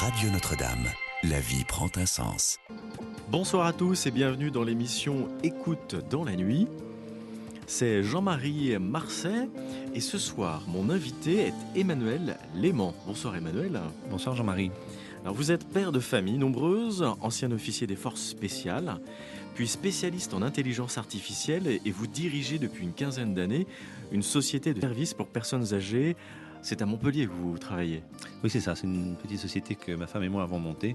Radio Notre-Dame. La vie prend un sens. Bonsoir à tous et bienvenue dans l'émission Écoute dans la nuit. C'est Jean-Marie Marcet et ce soir, mon invité est Emmanuel Léman. Bonsoir Emmanuel. Bonsoir Jean-Marie. Alors vous êtes père de famille nombreuse, ancien officier des forces spéciales, puis spécialiste en intelligence artificielle et vous dirigez depuis une quinzaine d'années une société de services pour personnes âgées. C'est à Montpellier que vous travaillez. Oui, c'est ça. C'est une petite société que ma femme et moi avons montée.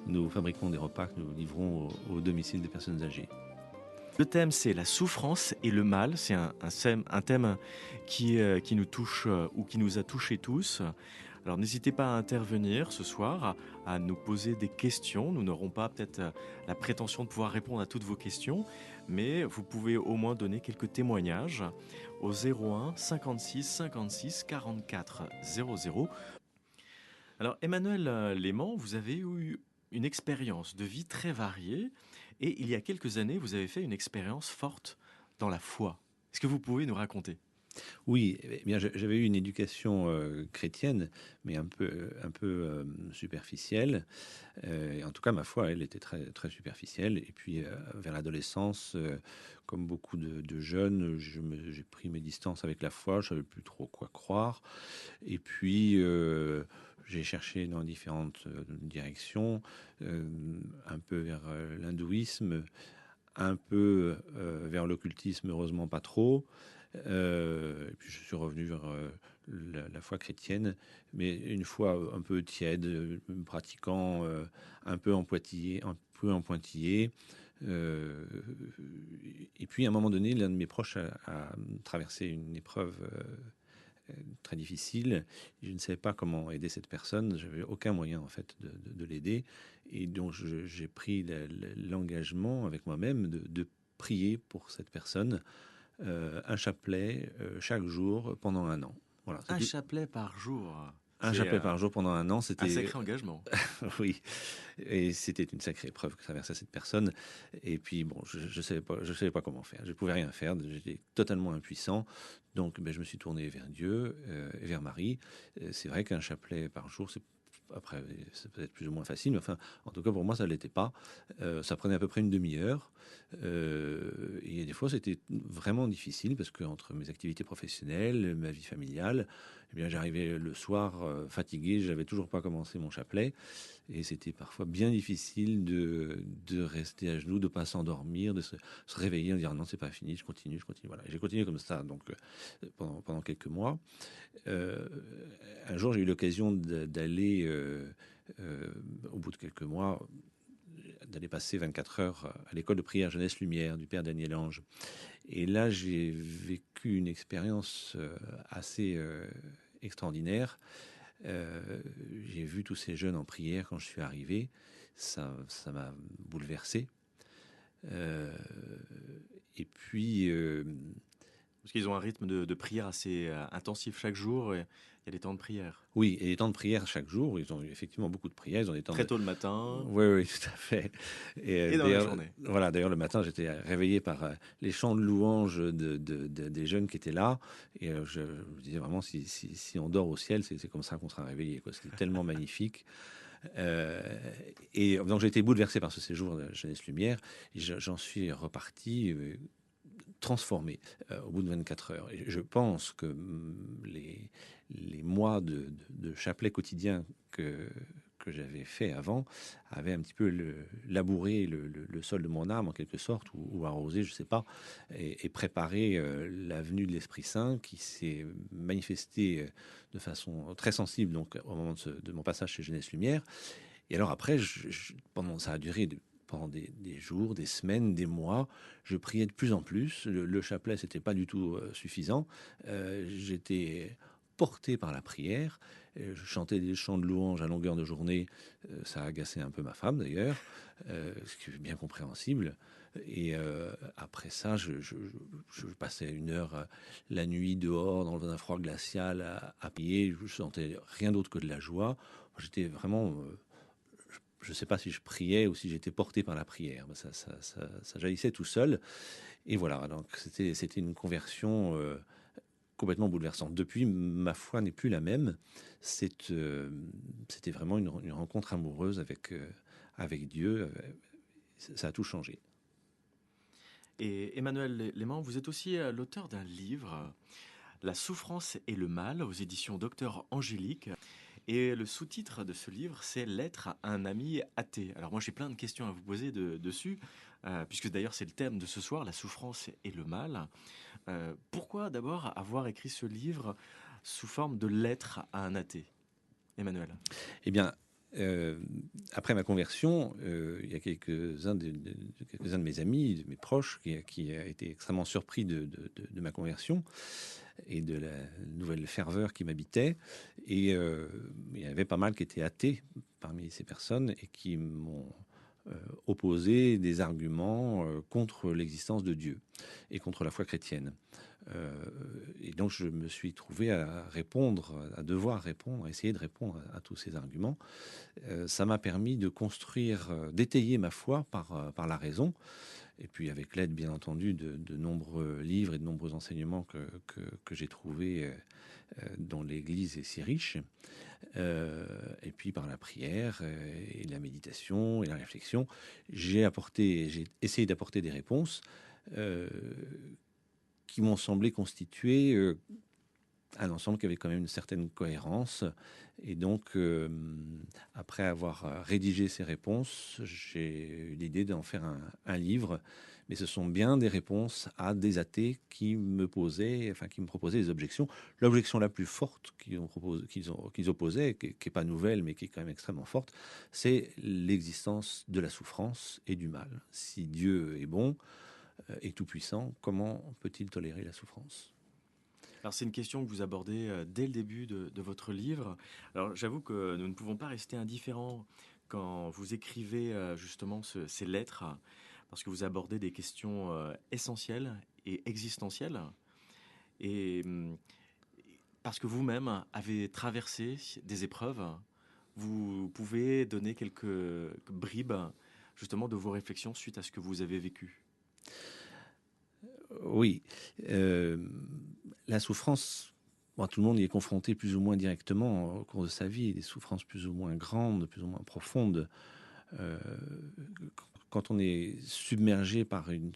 Nous fabriquons des repas que nous livrons au domicile des personnes âgées. Le thème, c'est la souffrance et le mal. C'est un thème qui nous touche ou qui nous a touchés tous. Alors n'hésitez pas à intervenir ce soir, à nous poser des questions. Nous n'aurons pas peut-être la prétention de pouvoir répondre à toutes vos questions, mais vous pouvez au moins donner quelques témoignages au 01 56 56 44 00. Alors Emmanuel Léman, vous avez eu une expérience de vie très variée et il y a quelques années, vous avez fait une expérience forte dans la foi. Est-ce que vous pouvez nous raconter ? Oui, eh bien, j'avais eu une éducation chrétienne, mais un peu superficielle. Et en tout cas, ma foi, elle était très, très superficielle. Et puis, vers l'adolescence, comme beaucoup de jeunes, j'ai pris mes distances avec la foi. Je savais plus trop quoi croire. Et puis, j'ai cherché dans différentes directions, un peu vers l'hindouisme, un peu vers l'occultisme, heureusement pas trop. Et puis je suis revenu vers la foi chrétienne, mais une foi un peu tiède, pratiquant un peu en pointillé. Et puis à un moment donné, l'un de mes proches a traversé une épreuve très difficile. Je ne savais pas comment aider cette personne. J'avais aucun moyen en fait de l'aider, et donc j'ai pris l'engagement avec moi-même de prier pour cette personne. Un chapelet chaque jour pendant un an. Voilà, un chapelet par jour. Un chapelet par jour pendant un an, c'était un sacré engagement. Oui, et c'était une sacrée épreuve que traversait cette personne. Et puis bon, je savais pas comment faire. Je pouvais rien faire. J'étais totalement impuissant. Donc, je me suis tourné vers Dieu et vers Marie. C'est vrai qu'un chapelet par jour, après, c'est peut-être plus ou moins facile, mais enfin, en tout cas, pour moi, ça ne l'était pas. Ça prenait à peu près une demi-heure. Et des fois, c'était vraiment difficile parce qu'entre mes activités professionnelles, ma vie familiale, eh bien, j'arrivais le soir fatigué, je n'avais toujours pas commencé mon chapelet. Et c'était parfois bien difficile de rester à genoux, de ne pas s'endormir, de se réveiller en disant non, c'est pas fini, je continue. Voilà. Et j'ai continué comme ça donc, pendant quelques mois. Un jour, j'ai eu l'occasion d'aller, au bout de quelques mois, d'aller passer 24 heures à l'école de prière Jeunesse Lumière du Père Daniel Ange. Et là, j'ai vécu une expérience assez extraordinaire. J'ai vu tous ces jeunes en prière quand je suis arrivé. Ça m'a bouleversé. Et puis... Parce qu'ils ont un rythme de prière assez intensif chaque jour. Et il y a des temps de prière. Oui, et des temps de prière chaque jour. Ils ont effectivement beaucoup de prières. Ils ont des temps très tôt le matin. Oui, tout à fait. Et dans la journée. Voilà, d'ailleurs, le matin, j'étais réveillé par les chants de louanges des jeunes qui étaient là. Et je me disais vraiment, si on dort au ciel, c'est comme ça qu'on sera réveillé. C'était tellement magnifique. Et donc, j'ai été bouleversé par ce séjour de Jeunesse Lumière. Et j'en suis reparti... transformé au bout de 24 heures. Et je pense que les mois de chapelet quotidien que j'avais fait avant avaient un petit peu labouré le sol de mon âme en quelque sorte, ou arrosé, je ne sais pas, et préparé la venue de l'Esprit Saint qui s'est manifesté de façon très sensible donc, au moment de mon passage chez Jeunesse Lumière. Et alors après, ça a duré pendant des jours, des semaines, des mois, je priais de plus en plus. Le chapelet, c'était pas du tout suffisant. J'étais porté par la prière. Je chantais des chants de louange à longueur de journée. Ça a agacé un peu ma femme, d'ailleurs, ce qui est bien compréhensible. Et après ça, je passais une heure la nuit dehors, dans un froid glacial, à prier. Je sentais rien d'autre que de la joie. J'étais vraiment... je ne sais pas si je priais ou si j'étais porté par la prière. Ça jaillissait tout seul. Et voilà, donc c'était une conversion complètement bouleversant. Depuis, ma foi n'est plus la même. C'était vraiment une rencontre amoureuse avec Dieu. Ça a tout changé. Et Emmanuel Léman, vous êtes aussi l'auteur d'un livre, La souffrance et le mal, aux éditions Docteur Angélique. Et le sous-titre de ce livre, c'est Lettre à un ami athée. Alors moi, j'ai plein de questions à vous poser dessus, puisque d'ailleurs c'est le thème de ce soir, la souffrance et le mal. Pourquoi d'abord avoir écrit ce livre sous forme de lettre à un athée, Emmanuel? Eh bien, après ma conversion, il y a quelques-uns de mes amis, de mes proches, qui a été extrêmement surpris de ma conversion et de la nouvelle ferveur qui m'habitait. Et il y avait pas mal qui étaient athées parmi ces personnes et qui m'ont opposé des arguments contre l'existence de Dieu et contre la foi chrétienne. Et donc je me suis trouvé à devoir répondre, à essayer de répondre à tous ces arguments. Ça m'a permis de construire, d'étayer ma foi par la raison, et puis avec l'aide bien entendu de nombreux livres et de nombreux enseignements que j'ai trouvés, dont l'Église est si riche, et puis par la prière et la méditation et la réflexion, j'ai essayé d'apporter des réponses qui m'ont semblé constituer un ensemble qui avait quand même une certaine cohérence. Et donc, après avoir rédigé ces réponses, j'ai eu l'idée d'en faire un livre. Mais ce sont bien des réponses à des athées qui me proposaient des objections. L'objection la plus forte qu'ils opposaient, qui n'est pas nouvelle, mais qui est quand même extrêmement forte, c'est l'existence de la souffrance et du mal. Si Dieu est bon et tout-puissant, comment peut-il tolérer la souffrance ? Alors c'est une question que vous abordez dès le début de votre livre. Alors j'avoue que nous ne pouvons pas rester indifférents quand vous écrivez justement ces lettres, parce que vous abordez des questions essentielles et existentielles, et parce que vous-même avez traversé des épreuves. Vous pouvez donner quelques bribes justement de vos réflexions suite à ce que vous avez vécu. Oui, la souffrance, bon, tout le monde y est confronté plus ou moins directement au cours de sa vie, des souffrances plus ou moins grandes, plus ou moins profondes. Euh, Quand on est submergé par une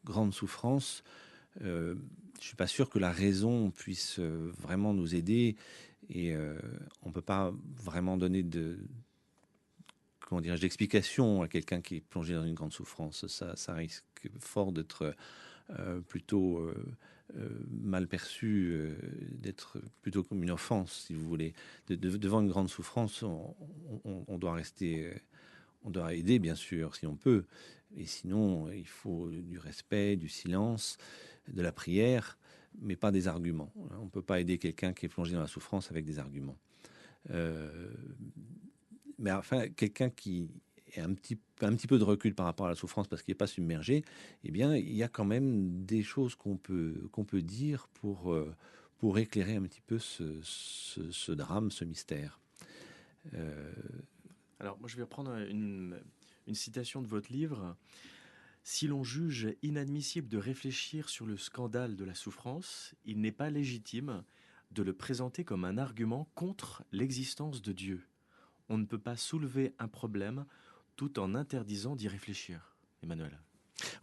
grande souffrance, je ne suis pas sûr que la raison puisse vraiment nous aider, et on ne peut pas vraiment donner d'explication à quelqu'un qui est plongé dans une grande souffrance. Ça risque fort d'être plutôt mal perçu, d'être plutôt comme une offense, si vous voulez. Devant une grande souffrance, on doit rester, on doit aider, bien sûr, si on peut. Et sinon, il faut du respect, du silence, de la prière, mais pas des arguments. On ne peut pas aider quelqu'un qui est plongé dans la souffrance avec des arguments. Mais enfin, quelqu'un qui est un petit peu de recul par rapport à la souffrance parce qu'il n'est pas submergé, eh bien, il y a quand même des choses qu'on peut dire pour éclairer un petit peu ce drame, ce mystère. Alors moi je vais reprendre une citation de votre livre. Si l'on juge inadmissible de réfléchir sur le scandale de la souffrance, il n'est pas légitime de le présenter comme un argument contre l'existence de Dieu. On ne peut pas soulever un problème tout en interdisant d'y réfléchir. Emmanuel.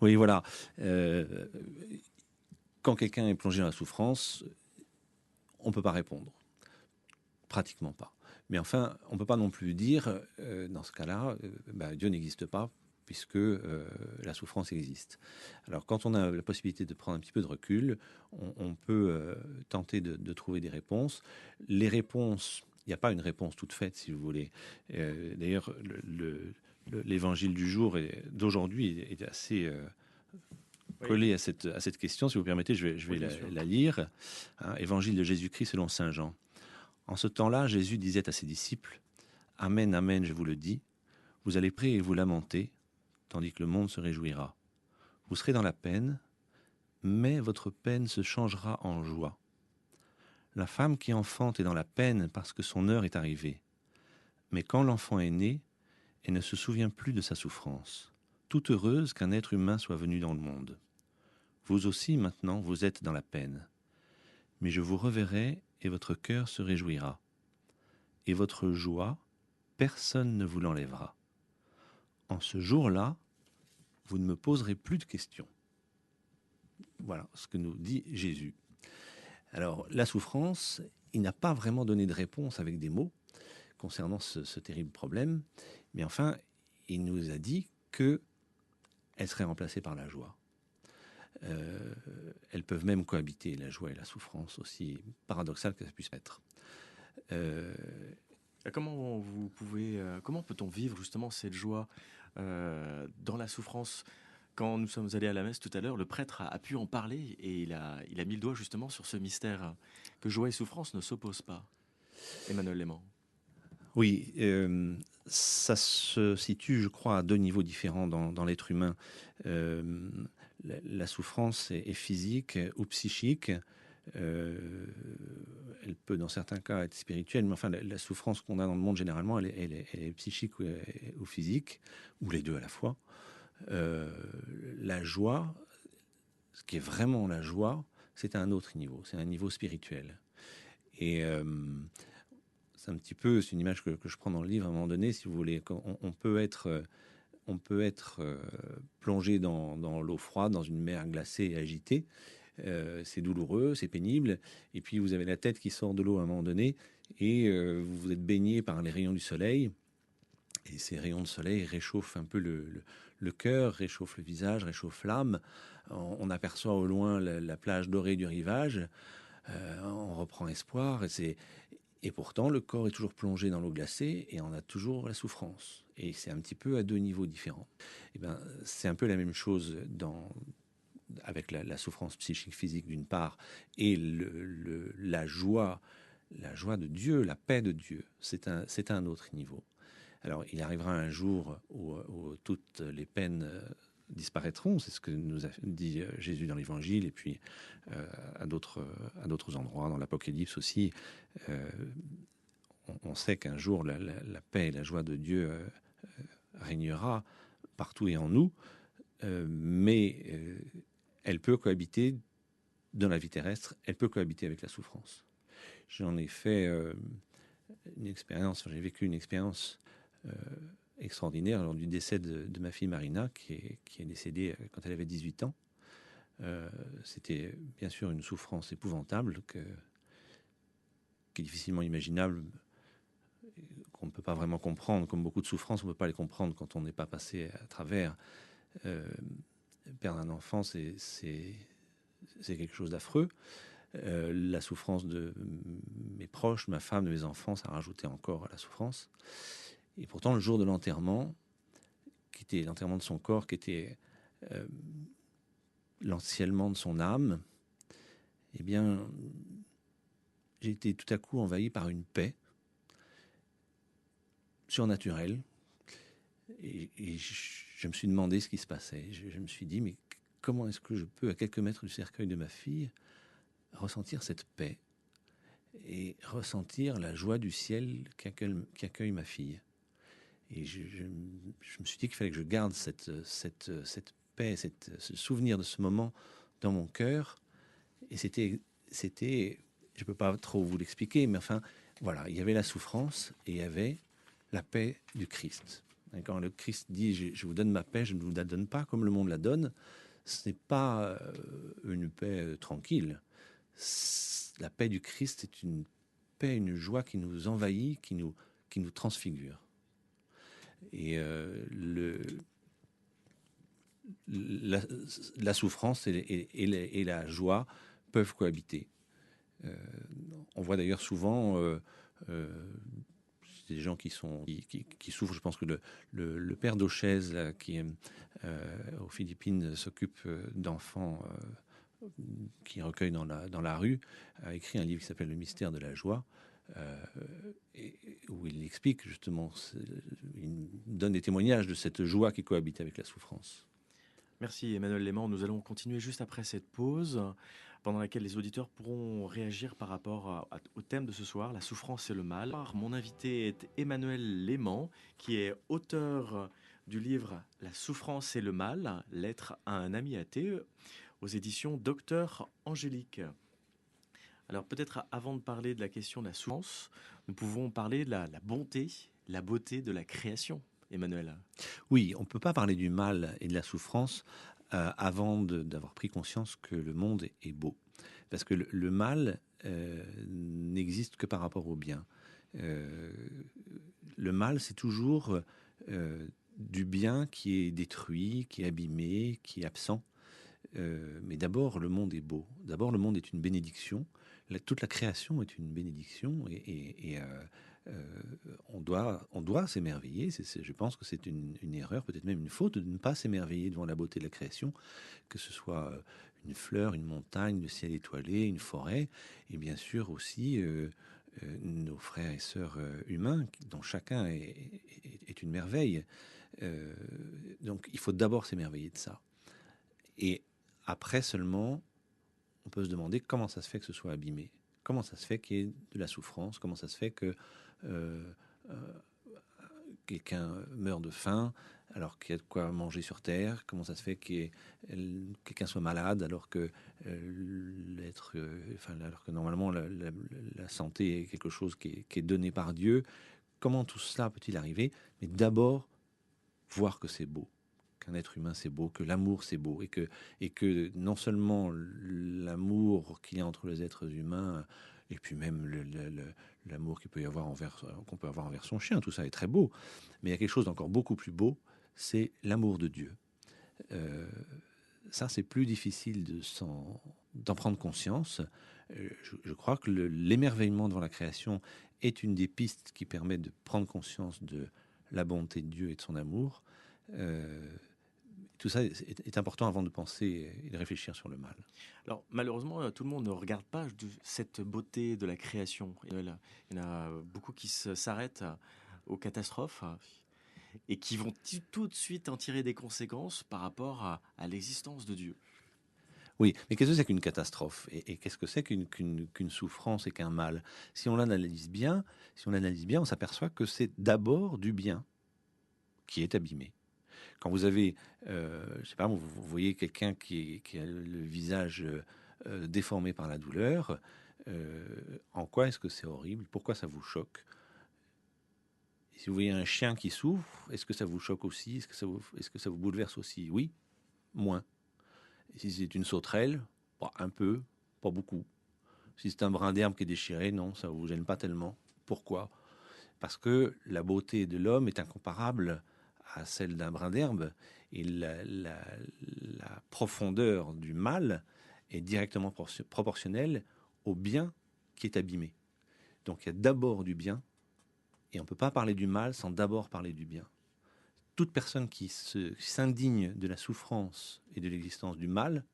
Oui, voilà. Quand quelqu'un est plongé dans la souffrance, on ne peut pas répondre. Pratiquement pas. Mais enfin, on ne peut pas non plus dire, dans ce cas-là, Dieu n'existe pas, puisque la souffrance existe. Alors, quand on a la possibilité de prendre un petit peu de recul, on peut tenter de trouver des réponses. Les réponses, il n'y a pas une réponse toute faite, si vous voulez. D'ailleurs, l'évangile du jour d'aujourd'hui est assez collé à cette question. Si vous permettez, je vais la lire. Évangile de Jésus-Christ selon saint Jean. En ce temps-là, Jésus disait à ses disciples, « Amen, amen, je vous le dis, vous allez prier et vous lamenter, tandis que le monde se réjouira. Vous serez dans la peine, mais votre peine se changera en joie. La femme qui enfante est dans la peine parce que son heure est arrivée. Mais quand l'enfant est né, elle ne se souvient plus de sa souffrance, toute heureuse qu'un être humain soit venu dans le monde. Vous aussi, maintenant, vous êtes dans la peine. mais je vous reverrai et votre cœur se réjouira. Et votre joie, personne ne vous l'enlèvera. En ce jour-là, vous ne me poserez plus de questions. Voilà ce que nous dit Jésus. Alors, la souffrance, il n'a pas vraiment donné de réponse avec des mots concernant ce terrible problème, mais enfin, il nous a dit qu'elle serait remplacée par la joie. Elles peuvent même cohabiter, la joie et la souffrance, aussi paradoxal que ça puisse être. Comment peut-on vivre justement cette joie dans la souffrance? Quand nous sommes allés à la messe tout à l'heure, le prêtre a pu en parler et il a mis le doigt justement sur ce mystère que joie et souffrance ne s'opposent pas. Emmanuel Léman. Oui, ça se situe, je crois, à deux niveaux différents dans l'être humain. La souffrance est physique ou psychique. Elle peut, dans certains cas, être spirituelle, mais enfin, la souffrance qu'on a dans le monde, généralement, elle est psychique ou physique, ou les deux à la fois. La joie, ce qui est vraiment la joie, c'est à un autre niveau, c'est un niveau spirituel. Et c'est un petit peu, c'est une image que je prends dans le livre à un moment donné, si vous voulez. On peut être plongé dans l'eau froide, dans une mer glacée et agitée. C'est douloureux, c'est pénible. Et puis vous avez la tête qui sort de l'eau à un moment donné et vous êtes baigné par les rayons du soleil. Et ces rayons de soleil réchauffent un peu le cœur, réchauffent le visage, réchauffent l'âme. On aperçoit au loin la plage dorée du rivage. On reprend espoir. Et pourtant, le corps est toujours plongé dans l'eau glacée et on a toujours la souffrance. Et c'est un petit peu à deux niveaux différents. Et ben, c'est un peu la même chose avec la souffrance psychique, physique d'une part, et la joie de Dieu, la paix de Dieu. C'est un autre niveau. Alors, il arrivera un jour où toutes les peines disparaîtront, c'est ce que nous a dit Jésus dans l'Évangile, et puis à d'autres endroits, dans l'Apocalypse aussi. On sait qu'un jour, la paix et la joie de Dieu régnera partout et en nous, mais elle peut cohabiter dans la vie terrestre, elle peut cohabiter avec la souffrance. J'en ai fait une expérience, j'ai vécu une expérience extraordinaire lors du décès de ma fille Marina, qui est décédée quand elle avait 18 ans. C'était bien sûr une souffrance épouvantable qui est difficilement imaginable, qu'on ne peut pas vraiment comprendre. Comme beaucoup de souffrances, on ne peut pas les comprendre quand on n'est pas passé à travers. Perdre un enfant, c'est quelque chose d'affreux. La souffrance de mes proches, ma femme, de mes enfants, ça a rajouté encore à la souffrance. Et pourtant, le jour de l'enterrement, qui était l'enterrement de son corps, qui était l'ensièlement de son âme, eh bien, j'ai été tout à coup envahi par une paix surnaturelle. Et je me suis demandé ce qui se passait. Je me suis dit, mais comment est-ce que je peux, à quelques mètres du cercueil de ma fille, ressentir cette paix et ressentir la joie du ciel qui accueille ma fille. Et je me suis dit qu'il fallait que je garde cette paix, ce souvenir de ce moment dans mon cœur. Et c'était, je ne peux pas trop vous l'expliquer, mais enfin, voilà, il y avait la souffrance et il y avait la paix du Christ. Et quand le Christ dit « je vous donne ma paix, je ne vous la donne pas comme le monde la donne », ce n'est pas une paix tranquille. La paix du Christ est une paix, une joie qui nous envahit, qui nous transfigure. Et la souffrance et la joie peuvent cohabiter. On voit d'ailleurs souvent des gens qui souffrent. Je pense que le père d'Auchez, qui aux Philippines s'occupe d'enfants qui recueille dans la rue, a écrit un livre qui s'appelle Le mystère de la joie, où il explique justement, il donne des témoignages de cette joie qui cohabite avec la souffrance. Merci Emmanuel Léman. Nous allons continuer juste après cette pause, pendant laquelle les auditeurs pourront réagir par rapport au thème de ce soir, la souffrance et le mal. Mon invité est Emmanuel Léman, qui est auteur du livre La souffrance et le mal, lettre à un ami athée, aux éditions Docteur Angélique. Alors peut-être avant de parler de la question de la souffrance, nous pouvons parler de la bonté, la beauté de la création, Emmanuel. Oui, on ne peut pas parler du mal et de la souffrance avant d'avoir pris conscience que le monde est beau. Parce que le mal n'existe que par rapport au bien. Euh, le mal, c'est toujours du bien qui est détruit, qui est abîmé, qui est absent. Mais d'abord, le monde est beau. D'abord, le monde est une bénédiction. Toute la création est une bénédiction euh, on doit s'émerveiller. Je pense que c'est une erreur, peut-être même une faute, de ne pas s'émerveiller devant la beauté de la création, que ce soit une fleur, une montagne, le ciel étoilé, une forêt, et bien sûr aussi nos frères et sœurs humains, dont chacun est une merveille. Euh, donc il faut d'abord s'émerveiller de ça. Et après seulement, on peut se demander comment ça se fait que ce soit abîmé. Comment ça se fait qu'il y ait de la souffrance. Comment ça se fait que euh, euh, quelqu'un meurt de faim alors qu'il y a de quoi manger sur Terre. Comment ça se fait que quelqu'un soit malade alors que alors que normalement la santé est quelque chose qui est donné par Dieu. Comment tout cela peut-il arriver? Mais d'abord, voir que c'est beau, qu'un être humain c'est beau, que l'amour c'est beau, et que non seulement l'amour qu'il y a entre les êtres humains, et puis même l'amour qu'on peut avoir envers son chien, tout ça est très beau, mais il y a quelque chose d'encore beaucoup plus beau, c'est l'amour de Dieu. Euh, Ça, c'est plus difficile d'en prendre conscience. Je crois que l'émerveillement devant la création est une des pistes qui permet de prendre conscience de la bonté de Dieu et de son amour. Euh, Tout ça est important avant de penser et de réfléchir sur le mal. Alors malheureusement, tout le monde ne regarde pas cette beauté de la création, Emmanuel. Il y en a beaucoup qui s'arrêtent aux catastrophes et qui vont tout de suite en tirer des conséquences par rapport à l'existence de Dieu. Oui, mais qu'est-ce que c'est qu'une catastrophe et qu'est-ce que c'est qu'une souffrance et qu'un mal? Si on l'analyse bien, on s'aperçoit que c'est d'abord du bien qui est abîmé. Quand vous avez, je sais pas, vous voyez quelqu'un qui a le visage déformé par la douleur, en quoi est-ce que c'est horrible? Pourquoi ça vous choque? Et si vous voyez un chien qui souffre, est-ce que ça vous choque aussi? Est-ce que ça vous bouleverse aussi? Oui, moins. Et si c'est une sauterelle, bah, un peu, pas beaucoup. Si c'est un brin d'herbe qui est déchiré, non, ça ne vous gêne pas tellement. Pourquoi? Parce que la beauté de l'homme est incomparable à celle d'un brin d'herbe, et la profondeur du mal est directement proportionnelle au bien qui est abîmé. Donc il y a d'abord du bien, et on ne peut pas parler du mal sans d'abord parler du bien. Toute personne qui s'indigne de la souffrance et de l'existence du mal,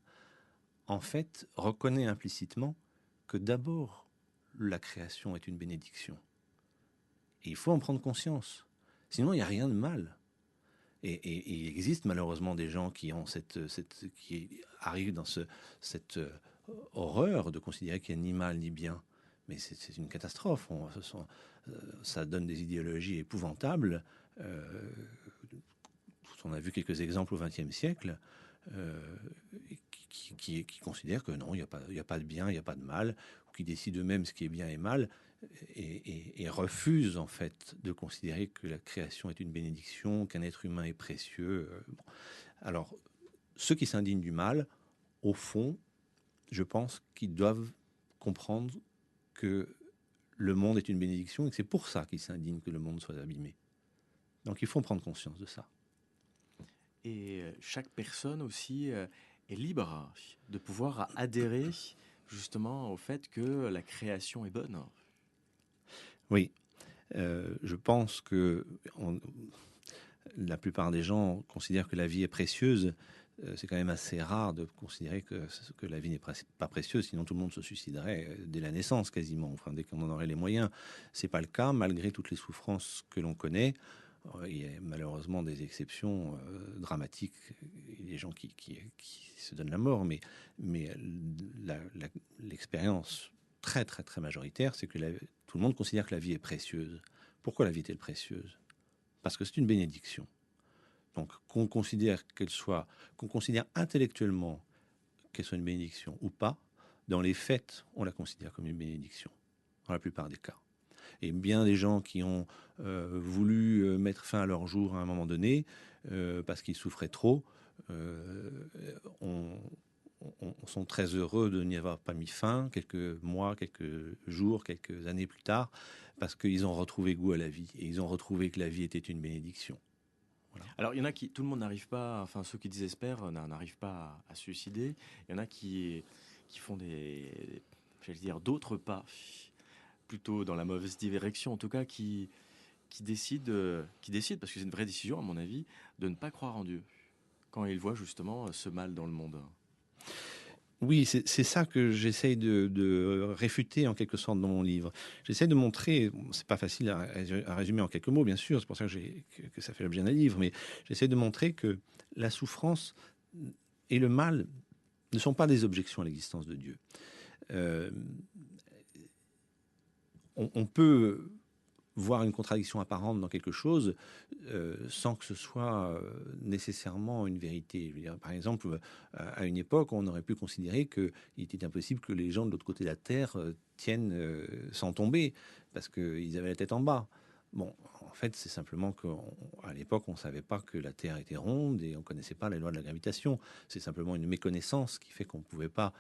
en fait, reconnaît implicitement que d'abord la création est une bénédiction. Et il faut en prendre conscience. Sinon, il n'y a rien de mal. Et il existe malheureusement des gens qui qui arrivent dans cette horreur de considérer qu'il n'y a ni mal ni bien. Mais c'est une catastrophe. Ça donne des idéologies épouvantables. Euh, on a vu quelques exemples au XXe siècle euh, qui considèrent que non, il n'y a pas de bien, il n'y a pas de mal, ou qui décident eux-mêmes ce qui est bien et mal, et refusent en fait de considérer que la création est une bénédiction, qu'un être humain est précieux. Bon. Alors, ceux qui s'indignent du mal, au fond, je pense qu'ils doivent comprendre que le monde est une bénédiction et que c'est pour ça qu'ils s'indignent que le monde soit abîmé. Donc il faut prendre conscience de ça. Et chaque personne aussi est libre de pouvoir adhérer justement au fait que la création est bonne. Oui, je pense que la plupart des gens considèrent que la vie est précieuse. C'est quand même assez rare de considérer que la vie n'est pas précieuse, sinon tout le monde se suiciderait dès la naissance quasiment, enfin dès qu'on en aurait les moyens. C'est pas le cas, malgré toutes les souffrances que l'on connaît. Il y a malheureusement des exceptions dramatiques, des gens qui se donnent la mort, mais l'expérience très très très majoritaire, c'est que tout le monde considère que la vie est précieuse. Pourquoi la vie est-elle précieuse? Parce que c'est une bénédiction. Donc qu'on considère intellectuellement qu'elle soit une bénédiction ou pas, dans les faits, on la considère comme une bénédiction, dans la plupart des cas. Et bien des gens qui ont voulu mettre fin à leur jour à un moment donné, parce qu'ils souffraient trop, sont très heureux de n'y avoir pas mis fin quelques mois, quelques jours, quelques années plus tard, parce qu'ils ont retrouvé goût à la vie, et ils ont retrouvé que la vie était une bénédiction. Voilà. Alors, il y en a qui, tout le monde n'arrive pas, enfin, ceux qui désespèrent n'arrivent pas à se suicider. Il y en a qui font j'allais dire, d'autres pas, plutôt dans la mauvaise direction, en tout cas, qui décident, parce que c'est une vraie décision, à mon avis, de ne pas croire en Dieu, quand ils voient justement ce mal dans le monde. Oui, c'est ça que j'essaye de réfuter en quelque sorte dans mon livre. J'essaie de montrer, c'est pas facile à résumer en quelques mots, bien sûr, c'est pour ça que ça fait l'objet d'un livre, mais j'essaie de montrer que la souffrance et le mal ne sont pas des objections à l'existence de Dieu. On peut voir une contradiction apparente dans quelque chose sans que ce soit nécessairement une vérité. Je veux dire, par exemple, à une époque, on aurait pu considérer qu'il était impossible que les gens de l'autre côté de la Terre tiennent sans tomber, parce qu'ils avaient la tête en bas. Bon, en fait, c'est simplement qu'à l'époque, on ne savait pas que la Terre était ronde et on ne connaissait pas les lois de la gravitation. C'est simplement une méconnaissance qui fait qu'on ne pouvait pas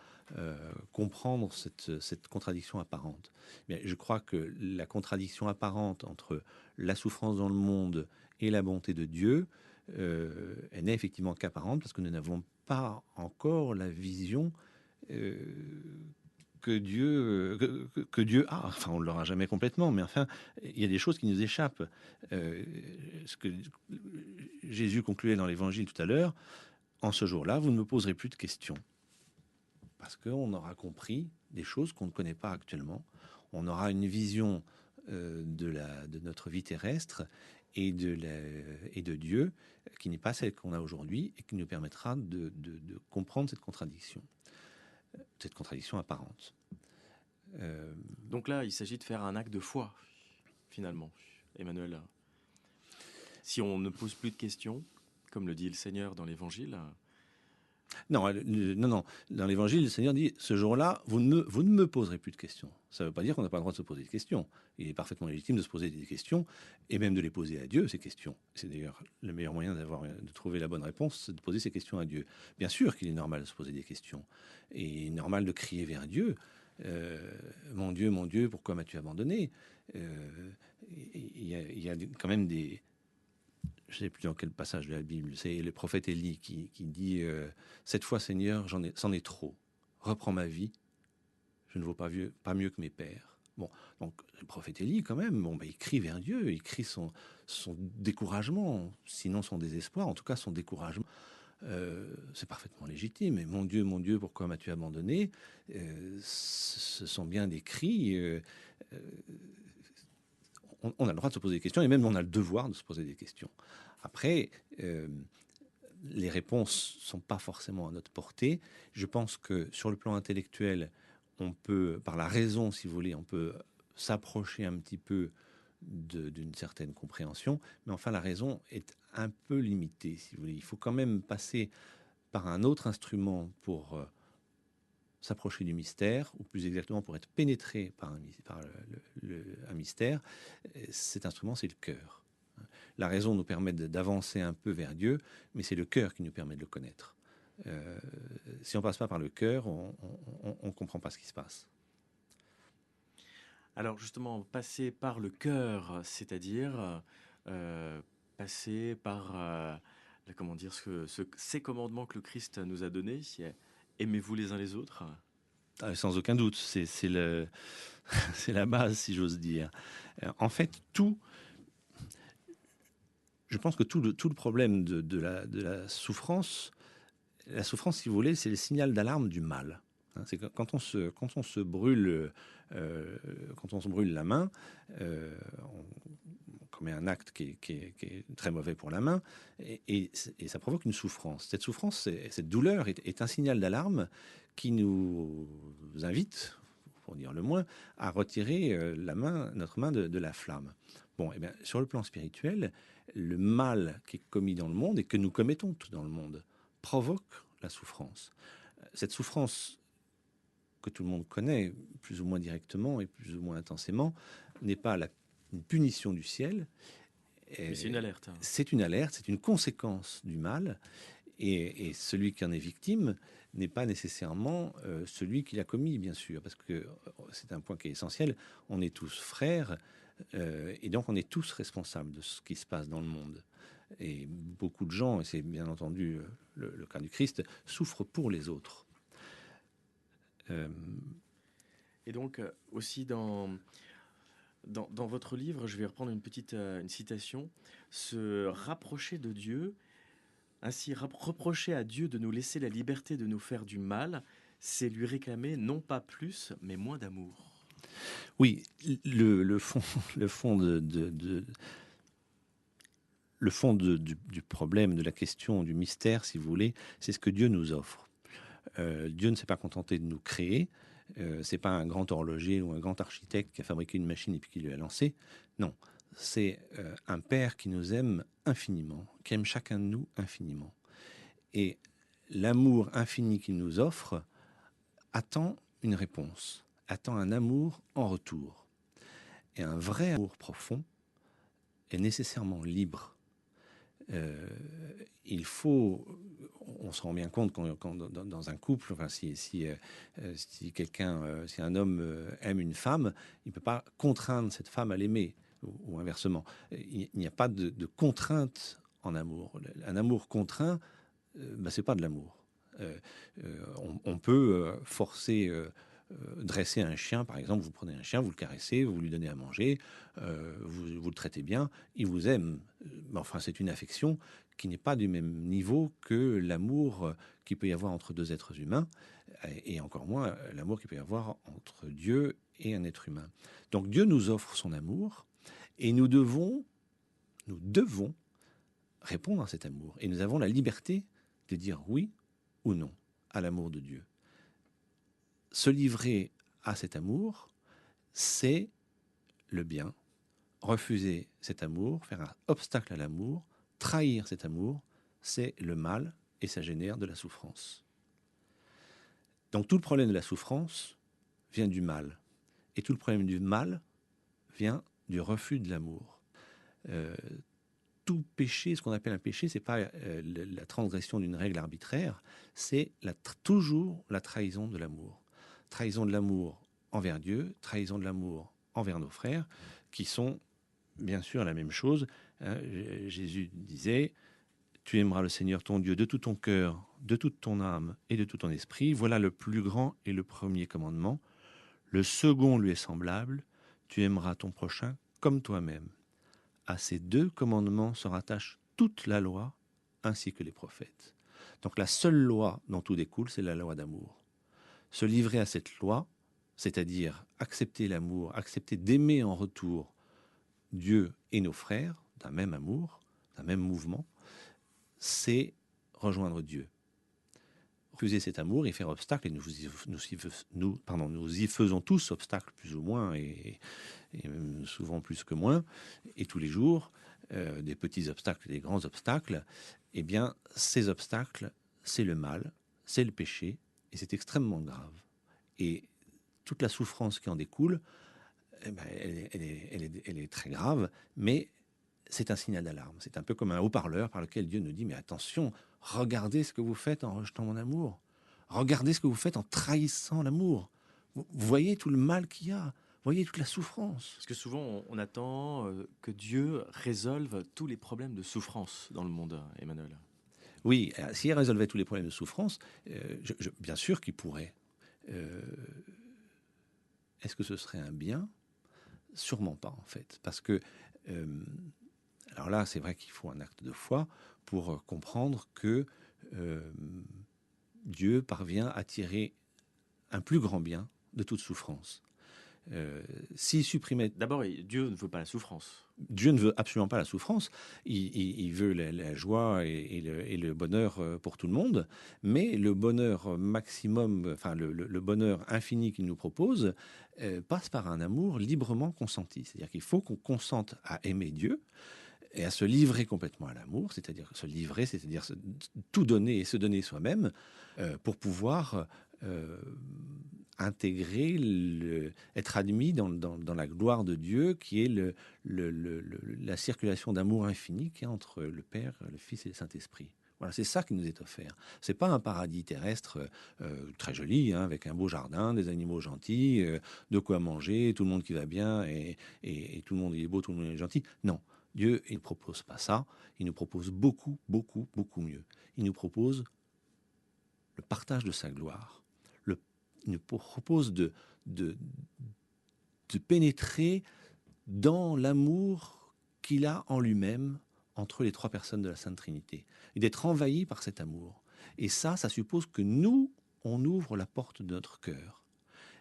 comprendre cette contradiction apparente. Mais je crois que la contradiction apparente entre la souffrance dans le monde et la bonté de Dieu, elle n'est effectivement qu'apparente parce que nous n'avons pas encore la vision que Dieu a. Enfin, on ne l'aura jamais complètement, mais enfin, il y a des choses qui nous échappent. Ce que Jésus concluait dans l'Évangile tout à l'heure, en ce jour-là, vous ne me poserez plus de questions. Parce qu'on aura compris des choses qu'on ne connaît pas actuellement. On aura une vision de notre vie terrestre et de Dieu qui n'est pas celle qu'on a aujourd'hui et qui nous permettra de comprendre cette contradiction apparente. Donc là, il s'agit de faire un acte de foi, finalement, Emmanuel. Si on ne pose plus de questions, comme le dit le Seigneur dans l'Évangile. Non. Dans l'Évangile, le Seigneur dit, ce jour-là, vous ne me poserez plus de questions. Ça ne veut pas dire qu'on n'a pas le droit de se poser des questions. Il est parfaitement légitime de se poser des questions, et même de les poser à Dieu, ces questions. C'est d'ailleurs le meilleur moyen de trouver la bonne réponse, c'est de poser ces questions à Dieu. Bien sûr qu'il est normal de se poser des questions, et normal de crier vers Dieu. Mon Dieu, pourquoi m'as-tu abandonné? Il y a quand même des... Je ne sais plus dans quel passage de la Bible, c'est le prophète Élie qui dit cette fois, Seigneur, c'en est trop. Reprends ma vie, je ne vaux pas mieux que mes pères. Bon, donc le prophète Élie, quand même, il crie vers Dieu, il crie son découragement, sinon son désespoir, en tout cas son découragement. C'est parfaitement légitime. Mais mon Dieu, pourquoi m'as-tu abandonné? Ce sont bien des cris. On a le droit de se poser des questions, et même on a le devoir de se poser des questions. Après, les réponses ne sont pas forcément à notre portée. Je pense que sur le plan intellectuel, on peut, par la raison, si vous voulez, on peut s'approcher un petit peu d'une certaine compréhension, mais enfin la raison est un peu limitée, si vous voulez. Il faut quand même passer par un autre instrument pour s'approcher du mystère, ou plus exactement pour être pénétré par un mystère. Cet instrument, c'est le cœur. La raison nous permet d'avancer un peu vers Dieu, mais c'est le cœur qui nous permet de le connaître. Si on passe pas par le cœur, on ne comprend pas ce qui se passe. Alors justement, passer par le cœur, c'est-à-dire passer par ces commandements que le Christ nous a donnés. Aimez-vous les uns les autres. Sans aucun doute, c'est la base, si j'ose dire. En fait, je pense que tout le problème de la souffrance, si vous voulez, c'est le signal d'alarme du mal. C'est quand on se brûle la main, on commet un acte qui est très mauvais pour la main, et ça provoque une souffrance. Cette souffrance, cette douleur est un signal d'alarme qui nous invite, pour dire le moins, à retirer notre main de la flamme. Bon, et bien, sur le plan spirituel, le mal qui est commis dans le monde et que nous commettons tous dans le monde provoque la souffrance. Cette souffrance que tout le monde connaît, plus ou moins directement et plus ou moins intensément, n'est pas une punition du ciel. Mais c'est une alerte. C'est une alerte, c'est une conséquence du mal. Et celui qui en est victime n'est pas nécessairement celui qui l'a commis, bien sûr, parce que c'est un point qui est essentiel. On est tous frères, et donc on est tous responsables de ce qui se passe dans le monde. Et beaucoup de gens, et c'est bien entendu le cas du Christ, souffrent pour les autres. Et donc, aussi dans votre livre, je vais reprendre une citation, se rapprocher de Dieu, ainsi reprocher à Dieu de nous laisser la liberté de nous faire du mal, c'est lui réclamer non pas plus, mais moins d'amour. Oui, le fond du problème, de la question, du mystère, si vous voulez, c'est ce que Dieu nous offre. Dieu ne s'est pas contenté de nous créer. C'est pas un grand horloger ou un grand architecte qui a fabriqué une machine et puis qui lui a lancé. Non, c'est un Père qui nous aime infiniment, qui aime chacun de nous infiniment. Et l'amour infini qu'il nous offre attend une réponse, attend un amour en retour. Et un vrai amour profond est nécessairement libre. Il faut, on se rend bien compte quand dans un couple, enfin, si un homme aime une femme, il ne peut pas contraindre cette femme à l'aimer, ou inversement. Il n'y a pas de contrainte en amour. Un amour contraint, c'est pas de l'amour. On peut forcer, dresser un chien, par exemple. Vous prenez un chien, vous le caressez, vous lui donnez à manger, vous le traitez bien, il vous aime. Mais enfin, c'est une affection qui n'est pas du même niveau que l'amour qu'il peut y avoir entre deux êtres humains, et encore moins l'amour qu'il peut y avoir entre Dieu et un être humain. Donc Dieu nous offre son amour, et nous devons répondre à cet amour. Et nous avons la liberté de dire oui ou non à l'amour de Dieu. Se livrer à cet amour, c'est le bien. Refuser cet amour, faire un obstacle à l'amour, trahir cet amour, c'est le mal et ça génère de la souffrance. Donc tout le problème de la souffrance vient du mal. Et tout le problème du mal vient du refus de l'amour. Tout péché, ce qu'on appelle un péché, c'est pas la transgression d'une règle arbitraire, c'est toujours la trahison de l'amour. Trahison de l'amour envers Dieu, trahison de l'amour envers nos frères, qui sont bien sûr la même chose. Jésus disait, tu aimeras le Seigneur ton Dieu de tout ton cœur, de toute ton âme et de tout ton esprit. Voilà le plus grand et le premier commandement. Le second lui est semblable, tu aimeras ton prochain comme toi-même. À ces deux commandements se rattache toute la loi ainsi que les prophètes. Donc la seule loi dont tout découle, c'est la loi d'amour. Se livrer à cette loi, c'est-à-dire accepter l'amour, accepter d'aimer en retour Dieu et nos frères d'un même amour, d'un même mouvement, c'est rejoindre Dieu. Refuser cet amour et faire obstacle, et nous y faisons tous obstacle plus ou moins, et souvent plus que moins, et tous les jours, des petits obstacles, des grands obstacles, eh bien ces obstacles, c'est le mal, c'est le péché, et c'est extrêmement grave. Et toute la souffrance qui en découle, elle est très grave, mais c'est un signal d'alarme. C'est un peu comme un haut-parleur par lequel Dieu nous dit, mais attention, regardez ce que vous faites en rejetant mon amour. Regardez ce que vous faites en trahissant l'amour. Vous voyez tout le mal qu'il y a. Vous voyez toute la souffrance. Parce que souvent, on attend que Dieu résolve tous les problèmes de souffrance dans le monde, Emmanuel. Oui, s'il résolvait tous les problèmes de souffrance, bien sûr qu'il pourrait. Est-ce que ce serait un bien ? Sûrement pas, en fait. Parce que, alors là, c'est vrai qu'il faut un acte de foi pour comprendre que Dieu parvient à tirer un plus grand bien de toute souffrance. S'il supprimait... D'abord, Dieu ne veut pas la souffrance. Dieu ne veut absolument pas la souffrance. Il veut la joie et le bonheur pour tout le monde. Mais le bonheur maximum, enfin le bonheur infini qu'il nous propose, passe par un amour librement consenti. C'est-à-dire qu'il faut qu'on consente à aimer Dieu et à se livrer complètement à l'amour, c'est-à-dire se livrer, c'est-à-dire tout donner et se donner soi-même pour pouvoir intégrer, être admis dans la gloire de Dieu, qui est la circulation d'amour infini qui est entre le Père, le Fils et le Saint-Esprit. Voilà, c'est ça qui nous est offert. C'est pas un paradis terrestre très joli, hein, avec un beau jardin, des animaux gentils, de quoi manger, tout le monde qui va bien, et tout le monde est beau, tout le monde est gentil. Non, Dieu, il ne propose pas ça. Il nous propose beaucoup, beaucoup, beaucoup mieux. Il nous propose le partage de sa gloire. Il nous propose de pénétrer dans l'amour qu'il a en lui-même entre les trois personnes de la Sainte Trinité, et d'être envahi par cet amour. Et ça suppose que nous, on ouvre la porte de notre cœur.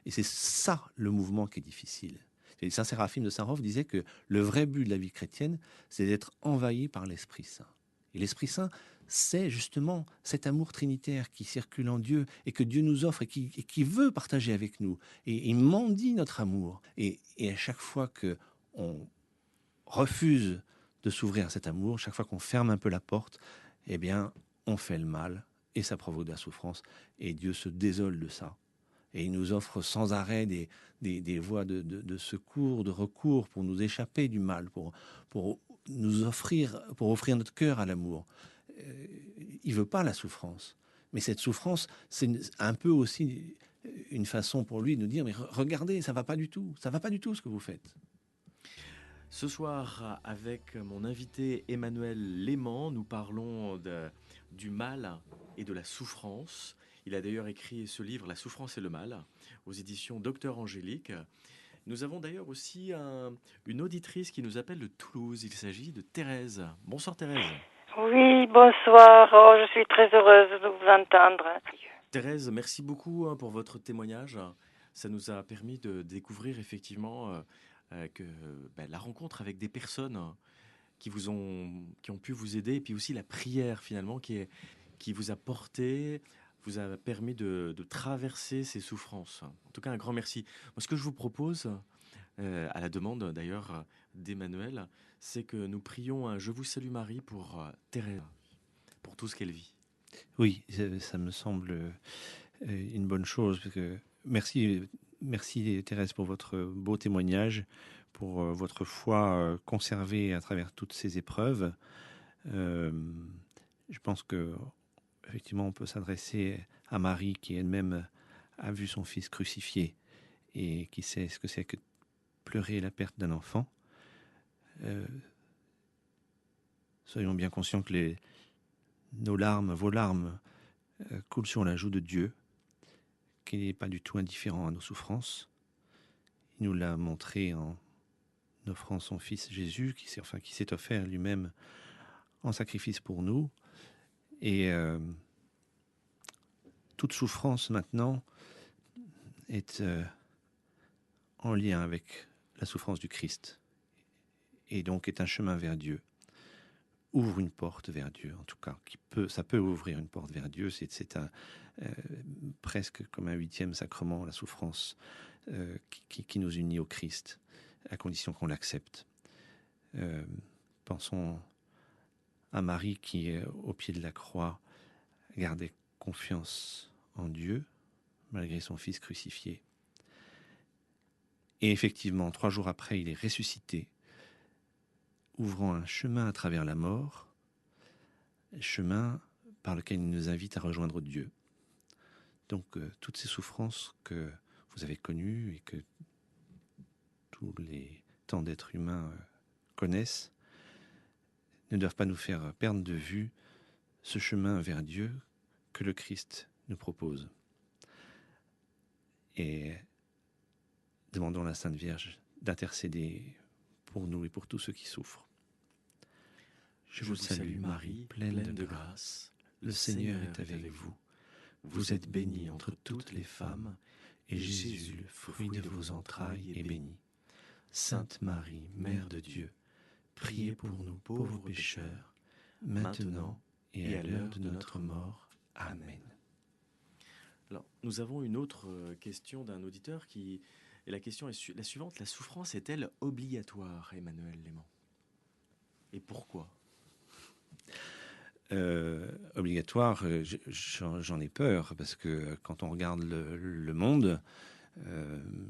Et c'est ça le mouvement qui est difficile. Et Saint Séraphime de Saint-Rove disait que le vrai but de la vie chrétienne, c'est d'être envahi par l'Esprit Saint. Et l'Esprit Saint, c'est justement cet amour trinitaire qui circule en Dieu et que Dieu nous offre et qui veut partager avec nous. Et il mendie notre amour. Et à chaque fois qu'on refuse de s'ouvrir à cet amour, chaque fois qu'on ferme un peu la porte, eh bien, on fait le mal et ça provoque de la souffrance. Et Dieu se désole de ça. Et il nous offre sans arrêt des voies de secours, de recours pour nous échapper du mal, pour offrir notre cœur à l'amour. Il veut pas la souffrance. Mais cette souffrance, c'est un peu aussi une façon pour lui de nous dire, mais regardez, ça va pas du tout ce que vous faites. Ce soir, avec mon invité Emmanuel Léman, nous parlons du mal et de la souffrance. Il a d'ailleurs écrit ce livre, La souffrance et le mal, aux éditions Docteur Angélique. Nous avons d'ailleurs aussi une auditrice qui nous appelle de Toulouse. Il s'agit de Thérèse. Bonsoir Thérèse. Oui, bonsoir. Oh, je suis très heureuse de vous entendre. Thérèse, merci beaucoup pour votre témoignage. Ça nous a permis de découvrir effectivement que la rencontre avec des personnes qui ont pu vous aider, et puis aussi la prière finalement qui vous a porté, vous a permis de traverser ces souffrances. En tout cas, un grand merci. Moi, ce que je vous propose, à la demande d'ailleurs d'Emmanuel, c'est que nous prions un Je vous salue Marie pour Thérèse, pour tout ce qu'elle vit. Oui, ça me semble une bonne chose. Parce que merci Thérèse pour votre beau témoignage, pour votre foi conservée à travers toutes ces épreuves. Je pense que effectivement on peut s'adresser à Marie qui elle-même a vu son fils crucifié et qui sait ce que c'est que pleurer la perte d'un enfant. Soyons bien conscients que vos larmes coulent sur la joue de Dieu, qui n'est pas du tout indifférent à nos souffrances. Il nous l'a montré en offrant son Fils Jésus, qui s'est offert lui-même en sacrifice pour nous. Et toute souffrance maintenant est en lien avec la souffrance du Christ, et donc est un chemin vers Dieu. Ouvre une porte vers Dieu, en tout cas, ça peut ouvrir une porte vers Dieu. C'est presque comme un 8e sacrement, la souffrance qui nous unit au Christ, à condition qu'on l'accepte. Pensons à Marie qui, au pied de la croix, gardait confiance en Dieu, malgré son fils crucifié. Et effectivement, 3 jours après, il est ressuscité, ouvrant un chemin à travers la mort, chemin par lequel il nous invite à rejoindre Dieu. Donc, toutes ces souffrances que vous avez connues et que tous les tant d'êtres humains connaissent ne doivent pas nous faire perdre de vue ce chemin vers Dieu que le Christ nous propose. Et demandons à la Sainte Vierge d'intercéder pour nous et pour tous ceux qui souffrent. Je vous salue Marie, pleine de grâce. Le Seigneur est avec vous. Vous êtes bénie entre toutes les femmes, et Jésus, le fruit de vos entrailles, est béni. Sainte Marie, Mère de Dieu, priez pour nous pauvres pécheurs, maintenant et à l'heure de notre mort. Amen. Alors, nous avons une autre question d'un auditeur et la question est la suivante. La souffrance est-elle obligatoire, Emmanuel Léman ? Et pourquoi ? Obligatoire, j'en ai peur, parce que quand on regarde le monde,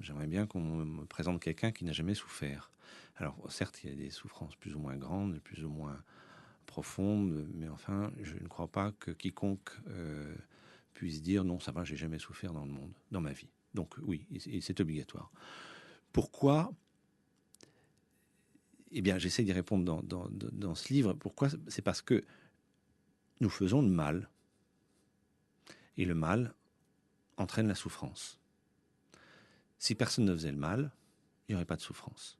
j'aimerais bien qu'on me présente quelqu'un qui n'a jamais souffert. Alors certes, il y a des souffrances plus ou moins grandes, plus ou moins profondes, mais enfin, je ne crois pas que quiconque puisse dire non, ça va, j'ai jamais souffert dans le monde, dans ma vie. Donc oui, et c'est obligatoire. Pourquoi? Eh bien, j'essaie d'y répondre dans ce livre. Pourquoi? C'est parce que nous faisons le mal. Et le mal entraîne la souffrance. Si personne ne faisait le mal, il n'y aurait pas de souffrance.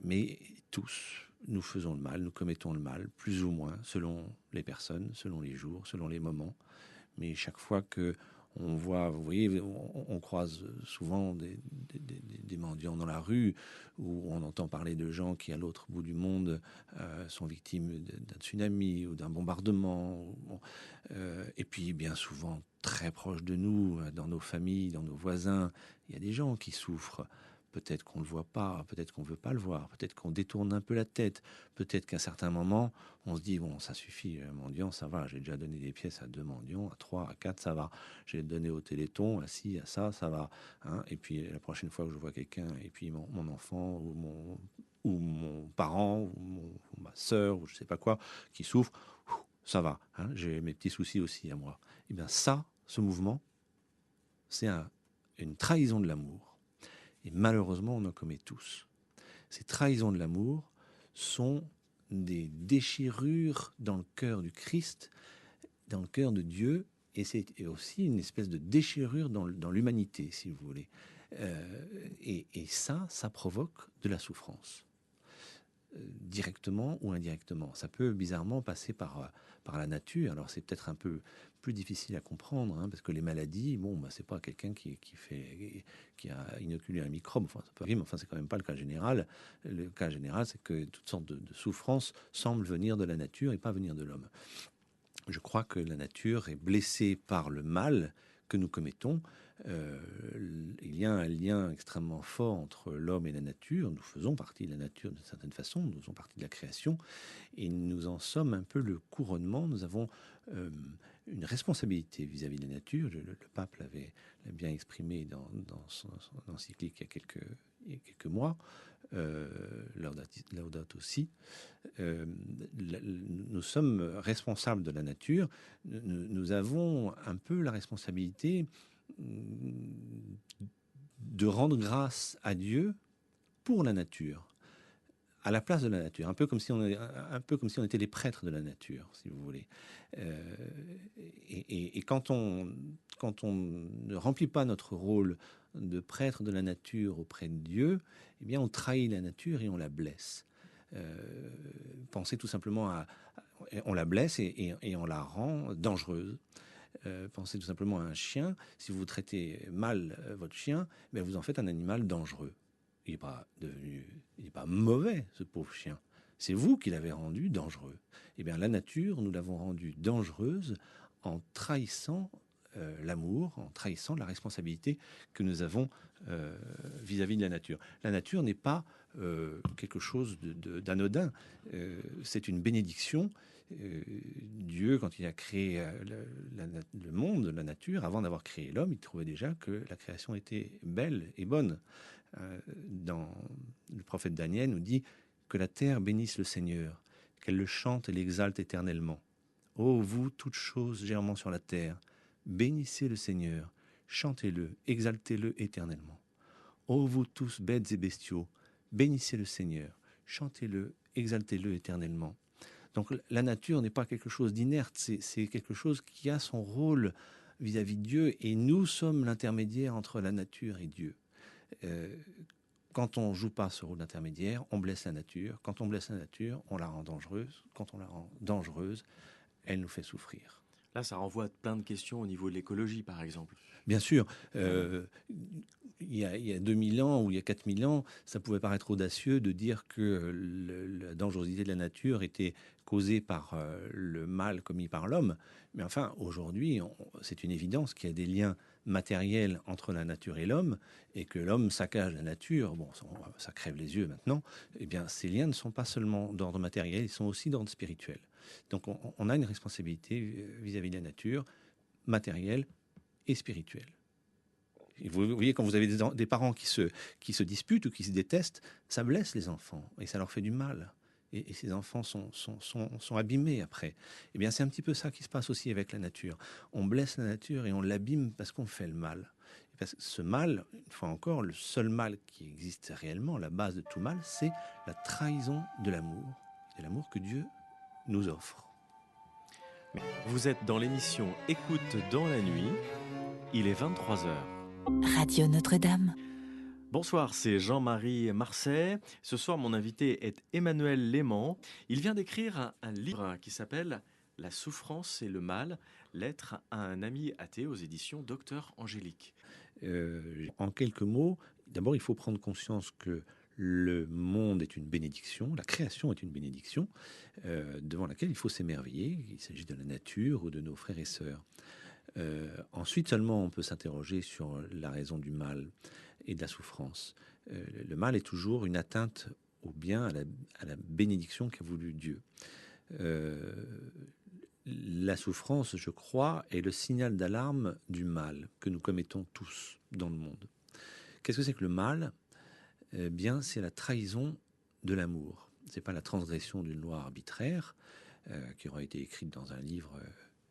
Mais tous, nous faisons le mal, nous commettons le mal, plus ou moins, selon les personnes, selon les jours, selon les moments. Mais chaque fois que on voit, vous voyez, on croise souvent des mendiants dans la rue, où on entend parler de gens qui, à l'autre bout du monde, sont victimes d'un tsunami ou d'un bombardement. Et puis, bien souvent, très proche de nous, dans nos familles, dans nos voisins, il y a des gens qui souffrent. Peut-être qu'on ne le voit pas, peut-être qu'on ne veut pas le voir, peut-être qu'on détourne un peu la tête, peut-être qu'à certains moments, on se dit, bon, ça suffit, mendiant, ça va, j'ai déjà donné des pièces à 2 mendiants, à 3, à 4, ça va, j'ai donné au Téléthon, à ci, à ça va. Hein. Et puis la prochaine fois que je vois quelqu'un, et puis mon enfant, ou mon parent, ou ma sœur, ou je sais pas quoi, qui souffre, ça va, hein, j'ai mes petits soucis aussi à moi. Et bien ça, ce mouvement, c'est une trahison de l'amour. Et malheureusement, on en commet tous. Ces trahisons de l'amour sont des déchirures dans le cœur du Christ, dans le cœur de Dieu, et c'est aussi une espèce de déchirure dans l'humanité, si vous voulez. Et ça provoque de la souffrance. Directement ou indirectement. Ça peut bizarrement passer par la nature. Alors c'est peut-être un peu plus difficile à comprendre, hein, parce que les maladies, bon, bah, c'est pas quelqu'un qui a inoculé un microbe. Enfin, ça peut arriver, mais enfin, c'est quand même pas le cas général. Le cas général, c'est que toutes sortes de souffrances semblent venir de la nature et pas venir de l'homme. Je crois que la nature est blessée par le mal que nous commettons. Il y a un lien extrêmement fort entre l'homme et la nature. Nous faisons partie de la nature d'une certaine façon, nous faisons partie de la création, et nous en sommes un peu le couronnement. Nous avons une responsabilité vis-à-vis de la nature. Le pape l'a bien exprimé dans son encyclique il y a quelques mois. Laudato Si. Nous sommes responsables de la nature. Nous avons un peu la responsabilité de rendre grâce à Dieu pour la nature, à la place de la nature, un peu comme si on était les prêtres de la nature, si vous voulez. Et quand on ne remplit pas notre rôle de prêtre de la nature auprès de Dieu, eh bien on trahit la nature et on la blesse. Pensez tout simplement on la blesse et on la rend dangereuse. Pensez tout simplement à un chien. Si vous traitez mal votre chien, ben vous en faites un animal dangereux. Il n'est pas mauvais, ce pauvre chien. C'est vous qui l'avez rendu dangereux. Eh bien, la nature, nous l'avons rendue dangereuse en trahissant l'amour, en trahissant la responsabilité que nous avons vis-à-vis de la nature. La nature n'est pas quelque chose d'anodin. C'est une bénédiction. Dieu, quand il a créé le monde, la nature, avant d'avoir créé l'homme, il trouvait déjà que la création était belle et bonne. Dans le prophète Daniel nous dit que la terre bénisse le Seigneur, qu'elle le chante et l'exalte éternellement. Ô vous, toutes choses germant sur la terre, bénissez le Seigneur, chantez-le, exaltez-le éternellement. Ô vous tous, bêtes et bestiaux, bénissez le Seigneur, chantez-le, exaltez-le éternellement. Donc la nature n'est pas quelque chose d'inerte, c'est quelque chose qui a son rôle vis-à-vis de Dieu, et nous sommes l'intermédiaire entre la nature et Dieu. Quand on ne joue pas ce rôle d'intermédiaire, on blesse la nature. Quand on blesse la nature, on la rend dangereuse. Quand on la rend dangereuse, elle nous fait souffrir. Là, ça renvoie à plein de questions au niveau de l'écologie, par exemple. Bien sûr. Il y a 2000 ans ou il y a 4000 ans, ça pouvait paraître audacieux de dire que la dangerosité de la nature était causée par le mal commis par l'homme. Mais enfin, aujourd'hui, c'est une évidence qu'il y a des liens matériels entre la nature et l'homme, et que l'homme saccage la nature. Bon, ça crève les yeux maintenant. Eh bien, ces liens ne sont pas seulement d'ordre matériel, ils sont aussi d'ordre spirituel. Donc on a une responsabilité vis-à-vis de la nature, matérielle et spirituelle. Et vous voyez, quand vous avez des parents qui se disputent ou qui se détestent, ça blesse les enfants et ça leur fait du mal. Et ces enfants sont abîmés après. Eh bien, c'est un petit peu ça qui se passe aussi avec la nature. On blesse la nature et on l'abîme parce qu'on fait le mal. Parce que ce mal, une fois encore, le seul mal qui existe réellement, la base de tout mal, c'est la trahison de l'amour que Dieu nous offre. Vous êtes dans l'émission Écoute dans la nuit. Il est 23 heures. Radio Notre-Dame. Bonsoir, c'est Jean-Marie Marseille. Ce soir, mon invité est Emmanuel Léman. Il vient d'écrire un livre qui s'appelle La souffrance et le mal, lettre à un ami athée aux éditions Docteur Angélique. En quelques mots, d'abord, il faut prendre conscience que le monde est une bénédiction, la création est une bénédiction, devant laquelle il faut s'émerveiller. Il s'agit de la nature ou de nos frères et sœurs. Ensuite seulement on peut s'interroger sur la raison du mal et de la souffrance. Le mal est toujours une atteinte au bien, à la bénédiction qu'a voulu Dieu. La souffrance, je crois, est le signal d'alarme du mal que nous commettons tous dans le monde. Qu'est-ce que c'est que le mal ? Eh bien, c'est la trahison de l'amour. C'est pas la transgression d'une loi arbitraire qui aura été écrite dans un livre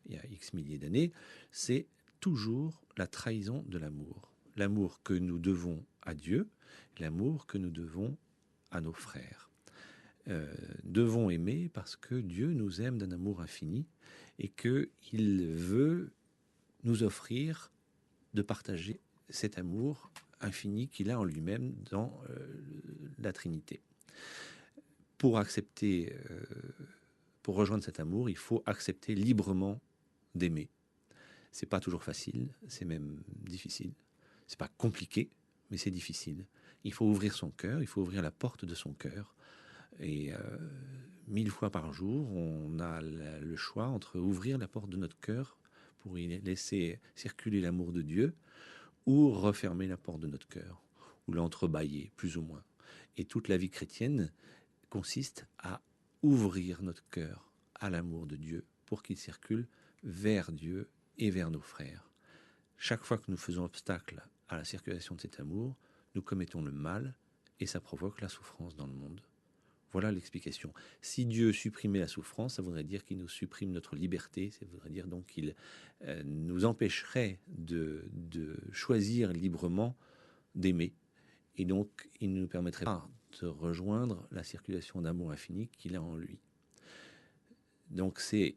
il y a X milliers d'années, c'est toujours la trahison de l'amour. L'amour que nous devons à Dieu, l'amour que nous devons à nos frères. Devons aimer parce que Dieu nous aime d'un amour infini et qu'il veut nous offrir de partager cet amour infini qu'il a en lui-même dans la Trinité. Pour rejoindre cet amour, il faut accepter librement d'aimer. C'est pas toujours facile, c'est même difficile. C'est pas compliqué, mais c'est difficile. Il faut ouvrir son cœur, il faut ouvrir la porte de son cœur. Et 1000 fois par jour, on a le choix entre ouvrir la porte de notre cœur pour y laisser circuler l'amour de Dieu, ou refermer la porte de notre cœur, ou l'entrebâiller, plus ou moins. Et toute la vie chrétienne consiste à ouvrir notre cœur à l'amour de Dieu pour qu'il circule vers Dieu et vers nos frères. Chaque fois que nous faisons obstacle à la circulation de cet amour, nous commettons le mal et ça provoque la souffrance dans le monde. Voilà l'explication. Si Dieu supprimait la souffrance, ça voudrait dire qu'il nous supprime notre liberté, ça voudrait dire donc qu'il nous empêcherait de choisir librement d'aimer. Et donc, il ne nous permettrait pas de rejoindre la circulation d'amour infini qu'il a en lui. Donc c'est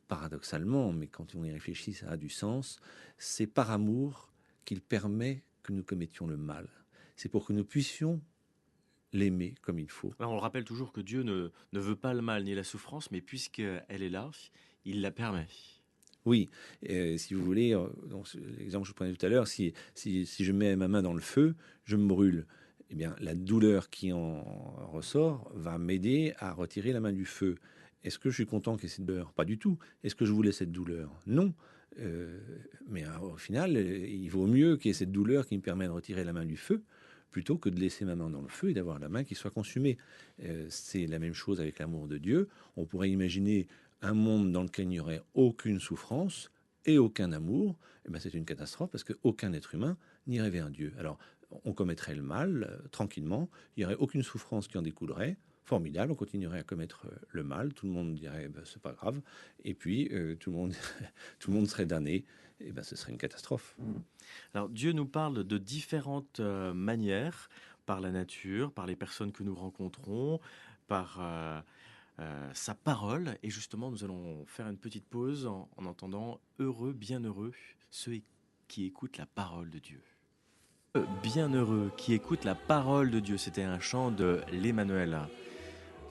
paradoxalement, mais quand on y réfléchit, ça a du sens, c'est par amour qu'il permet que nous commettions le mal. C'est pour que nous puissions l'aimer comme il faut. Alors, on le rappelle toujours que Dieu ne veut pas le mal ni la souffrance, mais puisqu'elle est là, il la permet. Oui, si vous voulez, donc, l'exemple que je prenais tout à l'heure, si je mets ma main dans le feu, je me brûle. Eh bien, la douleur qui en ressort va m'aider à retirer la main du feu. Est-ce que je suis content qu'il y ait cette douleur ? Pas du tout. Est-ce que je voulais cette douleur ? Non. Mais au final, il vaut mieux qu'il y ait cette douleur qui me permet de retirer la main du feu plutôt que de laisser ma main dans le feu et d'avoir la main qui soit consumée. C'est la même chose avec l'amour de Dieu. On pourrait imaginer un monde dans lequel il n'y aurait aucune souffrance et aucun amour. Eh bien, c'est une catastrophe parce qu'aucun être humain n'irait vers Dieu. Alors, on commettrait le mal tranquillement. Il n'y aurait aucune souffrance qui en découlerait. Formidable, on continuerait à commettre le mal, tout le monde dirait c'est pas grave, et puis tout le monde serait damné, et ce serait une catastrophe. Alors Dieu nous parle de différentes manières, par la nature, par les personnes que nous rencontrons, par sa parole, et justement nous allons faire une petite pause en entendant heureux, bienheureux ceux qui écoutent la parole de Dieu. Bienheureux qui écoutent la parole de Dieu, c'était un chant de l'Emmanuel.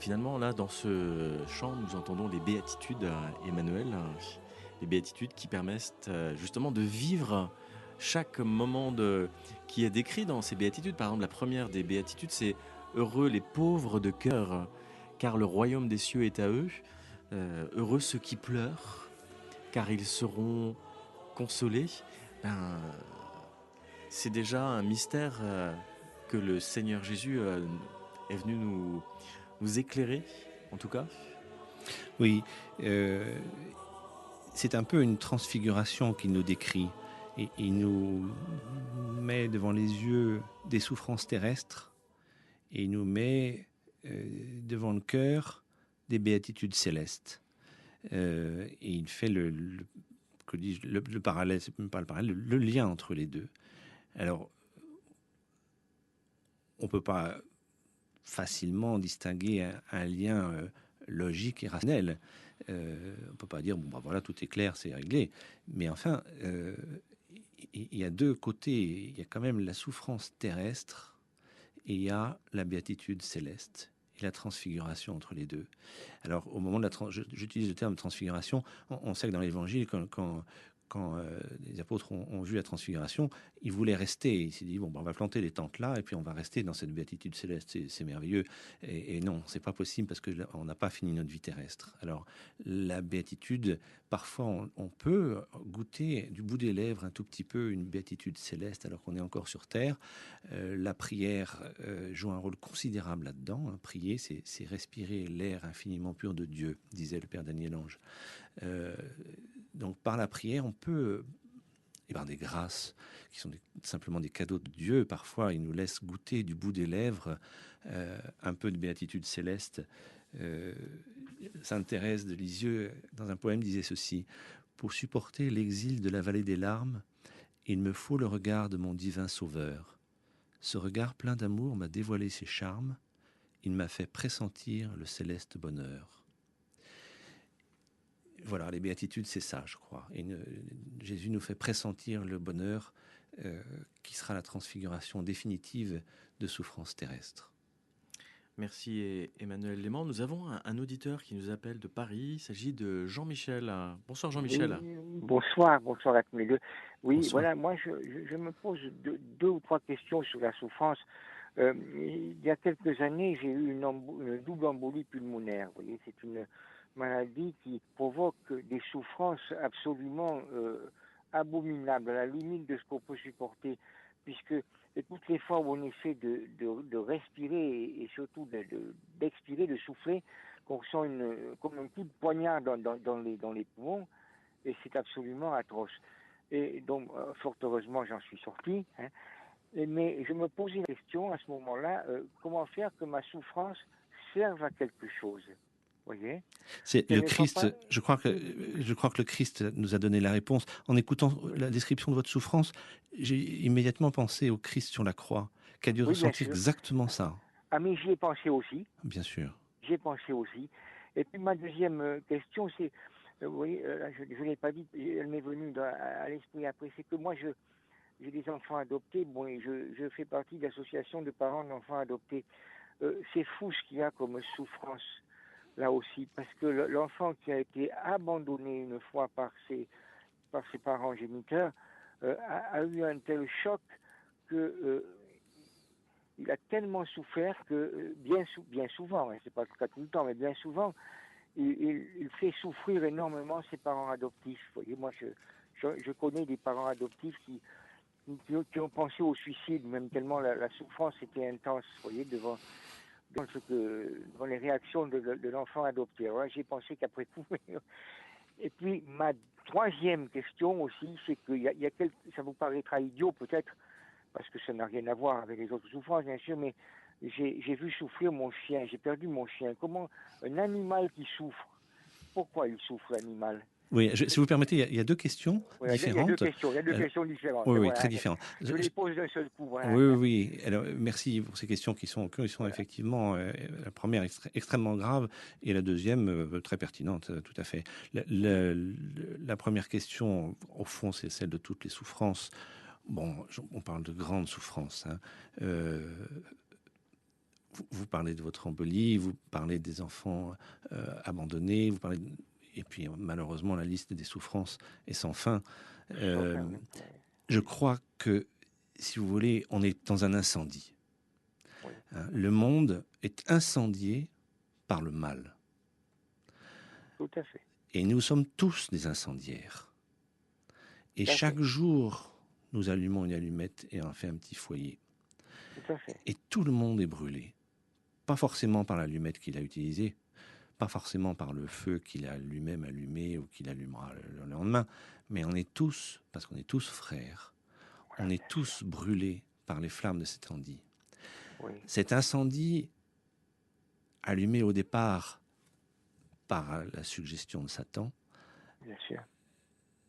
Finalement, là, dans ce chant, nous entendons les béatitudes, Emmanuel, les béatitudes qui permettent justement de vivre chaque moment qui est décrit dans ces béatitudes. Par exemple, la première des béatitudes, c'est « Heureux les pauvres de cœur, car le royaume des cieux est à eux. Heureux ceux qui pleurent, car ils seront consolés. » C'est déjà un mystère que le Seigneur Jésus est venu nous éclairer, en tout cas. Oui, c'est un peu une transfiguration qui nous décrit. Et il nous met devant les yeux des souffrances terrestres et il nous met devant le cœur des béatitudes célestes. Et il fait que dis-je, le parallèle, c'est même pas le parallèle, le lien entre les deux. Alors, on ne peut pas facilement distinguer un lien logique et rationnel. On ne peut pas dire, bon, bah voilà, tout est clair, c'est réglé. Mais enfin, il y a deux côtés. Il y a quand même la souffrance terrestre et il y a la béatitude céleste et la transfiguration entre les deux. Alors, au moment de j'utilise le terme transfiguration, on sait que dans l'Évangile, quand les apôtres ont vu la transfiguration, ils voulaient rester. Ils s'est dit, bon, ben, on va planter les tentes là, et puis on va rester dans cette béatitude céleste. C'est merveilleux. Et non, c'est pas possible parce qu'on n'a pas fini notre vie terrestre. Alors, la béatitude, parfois, on peut goûter du bout des lèvres un tout petit peu une béatitude céleste alors qu'on est encore sur terre. La prière joue un rôle considérable là-dedans. Hein. Prier, c'est respirer l'air infiniment pur de Dieu, disait le Père Daniel Ange. Donc par la prière, on peut, et par des grâces qui sont simplement des cadeaux de Dieu, parfois il nous laisse goûter du bout des lèvres un peu de béatitude céleste. Sainte Thérèse de Lisieux, dans un poème, disait ceci: « Pour supporter l'exil de la vallée des larmes, il me faut le regard de mon divin Sauveur. Ce regard plein d'amour m'a dévoilé ses charmes, il m'a fait pressentir le céleste bonheur. » Voilà, les béatitudes, c'est ça, je crois. Et Jésus nous fait pressentir le bonheur qui sera la transfiguration définitive de souffrances terrestres. Merci Emmanuel Léman. Nous avons un auditeur qui nous appelle de Paris. Il s'agit de Jean-Michel. Bonsoir Jean-Michel. Oui, bonsoir à tous les deux. Oui, Bonsoir. voilà, moi je me pose deux ou trois questions sur la souffrance. Il y a quelques années, j'ai eu une double embolie pulmonaire. Vous voyez, c'est une maladie qui provoque des souffrances absolument abominables, à la limite de ce qu'on peut supporter, puisque toutes les fois où on essaie de respirer et surtout d'expirer, de souffler, qu'on ressent comme un coup de poignard dans les poumons, et c'est absolument atroce. Et donc, fort heureusement, j'en suis sorti. Hein. Mais je me posais une question à ce moment-là, comment faire que ma souffrance serve à quelque chose? Voyez, c'est le Christ. Je crois que le Christ nous a donné la réponse. En écoutant la description de votre souffrance, j'ai immédiatement pensé au Christ sur la croix, qui a dû ressentir exactement ça. Ah, mais j'y ai pensé aussi. Bien sûr. J'y ai pensé aussi. Et puis ma deuxième question, c'est, vous voyez, je ne l'ai pas dit, elle m'est venue à l'esprit après, c'est que moi, j'ai des enfants adoptés, bon, et je fais partie d'associations de parents d'enfants adoptés. C'est fou ce qu'il y a comme souffrance là aussi, parce que l'enfant qui a été abandonné une fois par ses parents géniteurs a eu un tel choc que il a tellement souffert que bien souvent, hein, c'est pas le cas tout le temps, mais bien souvent, il fait souffrir énormément ses parents adoptifs. Vous voyez, moi je connais des parents adoptifs qui ont pensé au suicide, même tellement la souffrance était intense, vous voyez, devant les réactions de l'enfant adopté. Alors là, j'ai pensé qu'après tout. Et puis, ma troisième question aussi, c'est qu'il y a ça vous paraîtra idiot peut-être, parce que ça n'a rien à voir avec les autres souffrances, bien sûr, mais j'ai vu souffrir mon chien, j'ai perdu mon chien. Comment un animal qui souffre, pourquoi il souffre, l'animal? Oui, si vous permettez, il y a deux questions différentes. Il y a deux questions différentes. Oui, voilà, très différentes. Je les pose d'un seul coup. Voilà. Oui. Alors, merci pour ces questions qui sont voilà. Effectivement, la première extrêmement grave et la deuxième très pertinente, tout à fait. La première question, au fond, c'est celle de toutes les souffrances. Bon, on parle de grandes souffrances. Hein. Vous parlez de votre embolie, vous parlez des enfants abandonnés, vous parlez et puis malheureusement la liste des souffrances est sans fin. Je crois que, si vous voulez, on est dans un incendie. Oui. Hein, le monde est incendié par le mal. Tout à fait. Et nous sommes tous des incendiaires. Et chaque jour, nous allumons une allumette et on fait un petit foyer. Tout à fait. Et tout le monde est brûlé. Pas forcément par l'allumette qu'il a utilisée, pas forcément par le feu qu'il a lui-même allumé ou qu'il allumera le lendemain, mais on est tous, parce qu'on est tous frères, on est tous brûlés par les flammes de cet incendie. Oui, Cet incendie, allumé au départ par la suggestion de Satan, bien sûr.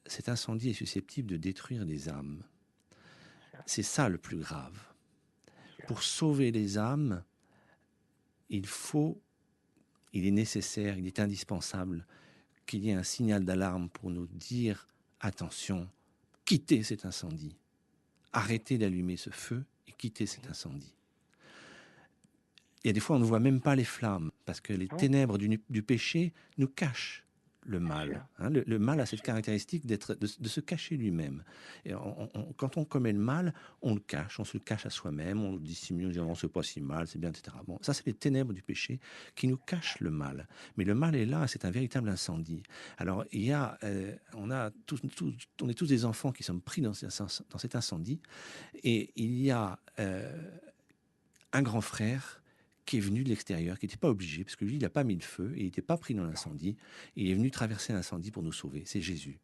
cet incendie est susceptible de détruire des âmes. C'est ça le plus grave. Pour sauver les âmes, il est nécessaire, il est indispensable qu'il y ait un signal d'alarme pour nous dire « Attention, quittez cet incendie. Arrêtez d'allumer ce feu et quittez cet incendie. » Il y a des fois, on ne voit même pas les flammes, parce que les ténèbres du péché nous cachent le mal. Hein, le mal a cette caractéristique de se cacher lui-même. Et quand on commet le mal, on le cache, on se le cache à soi-même, on le dissimule, on dit non, c'est pas si mal, c'est bien, etc. Bon, ça, c'est les ténèbres du péché qui nous cachent le mal. Mais le mal est là, c'est un véritable incendie. Alors, on est tous des enfants qui sommes pris dans cet incendie, et il y a un grand frère qui est venu de l'extérieur, qui n'était pas obligé, parce que lui, il n'a pas mis le feu, et il n'était pas pris dans l'incendie, il est venu traverser l'incendie pour nous sauver, c'est Jésus.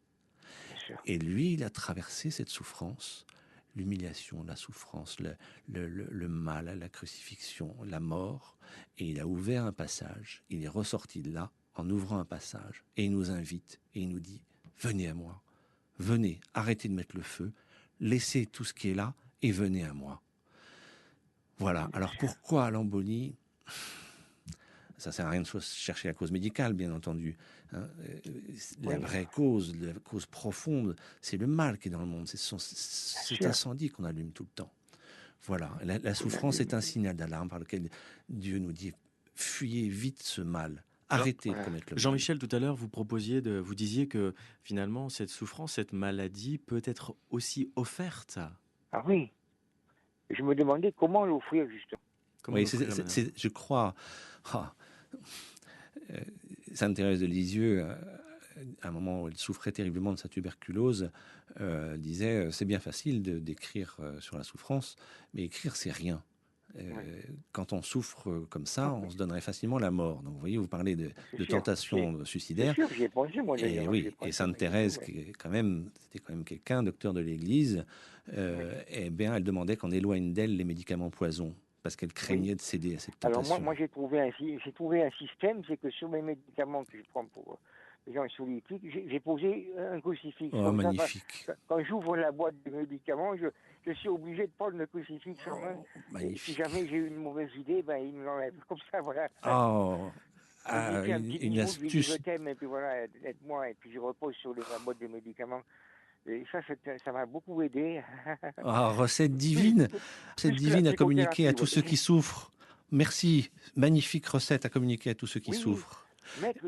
Et lui, il a traversé cette souffrance, l'humiliation, la souffrance, le mal, la crucifixion, la mort, et il a ouvert un passage, il est ressorti de là, en ouvrant un passage, et il nous invite, et il nous dit, venez à moi, venez, arrêtez de mettre le feu, laissez tout ce qui est là, et venez à moi. Voilà. Alors pourquoi l'embolie ? Ça ne sert à rien de chercher la cause médicale, bien entendu. Hein. La vraie cause, la cause profonde, c'est le mal qui est dans le monde. C'est cet incendie qu'on allume tout le temps. Voilà. La souffrance est un signal d'alarme par lequel Dieu nous dit fuyez vite ce mal. Arrêtez de commettre le mal. Jean-Michel, tout à l'heure, vous disiez que finalement, cette souffrance, cette maladie peut être aussi offerte. Ah oui. Je me demandais comment l'offrir, justement. Oui, je crois. Sainte Thérèse de Lisieux, à un moment où elle souffrait terriblement de sa tuberculose, disait c'est bien facile d'écrire sur la souffrance, mais écrire, c'est rien. Quand on souffre comme ça, on se donnerait facilement la mort. Donc, vous voyez, vous parlez de tentation suicidaire. C'est sûr, j'y ai pensé, moi. Et oui, et Sainte Thérèse, qui est c'était quand même quelqu'un, docteur de l'Église, eh bien, elle demandait qu'on éloigne d'elle les médicaments poisons, parce qu'elle craignait de céder à cette tentation. Alors moi j'ai trouvé un système, c'est que sur mes médicaments que je prends pour les gens solétiques, j'ai posé un crucifix. Oh, magnifique. Quand j'ouvre la boîte de médicaments, je suis obligé de prendre le crucifix en main. Et si jamais j'ai une mauvaise idée, ben il me l'enlève. Comme ça, voilà. Oh, une astuce. Je t'aime, et puis voilà, aide-moi, et puis je repose sur la boîte de médicaments. Et ça m'a beaucoup aidé. Recette divine. Recette divine à communiquer à tous ceux qui souffrent. Merci. Magnifique recette à communiquer à tous ceux qui souffrent. Mettre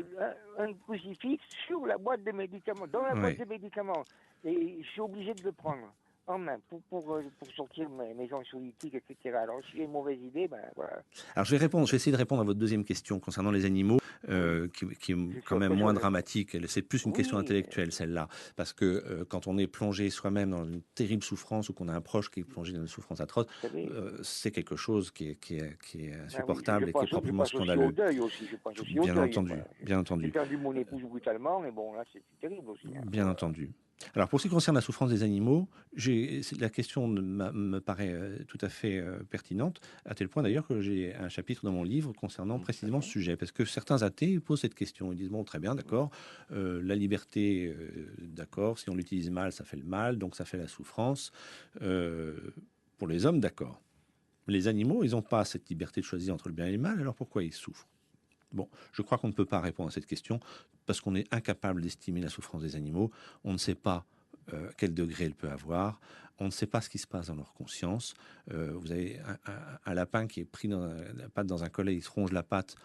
un crucifix sur la boîte de médicaments, dans la boîte de médicaments. Et je suis obligé de le prendre en main pour sortir mes anxiolytiques, etc. Alors, si j'ai une mauvaise idée, ben voilà. Alors, je vais essayer de répondre à votre deuxième question concernant les animaux, qui est quand même moins dramatique. C'est plus une question intellectuelle, celle-là. Parce que quand on est plongé soi-même dans une terrible souffrance ou qu'on a un proche qui est plongé dans une souffrance atroce, c'est quelque chose qui est insupportable et qui est proprement scandaleux. Bien entendu. J'ai perdu mon épouse brutalement, mais bon, là, c'est terrible aussi. Bien entendu. Alors, pour ce qui concerne la souffrance des animaux, la question me paraît tout à fait pertinente, à tel point d'ailleurs que j'ai un chapitre dans mon livre concernant précisément ce sujet. Parce que certains athées posent cette question. Ils disent, bon, très bien, d'accord, la liberté, d'accord, si on l'utilise mal, ça fait le mal, donc ça fait la souffrance. Pour les hommes, d'accord. Les animaux, ils n'ont pas cette liberté de choisir entre le bien et le mal, alors pourquoi ils souffrent ? Bon, je crois qu'on ne peut pas répondre à cette question parce qu'on est incapable d'estimer la souffrance des animaux. On ne sait pas quel degré elle peut avoir. On ne sait pas ce qui se passe dans leur conscience. Vous avez un lapin qui est pris dans la patte dans un collet, il se ronge la patte.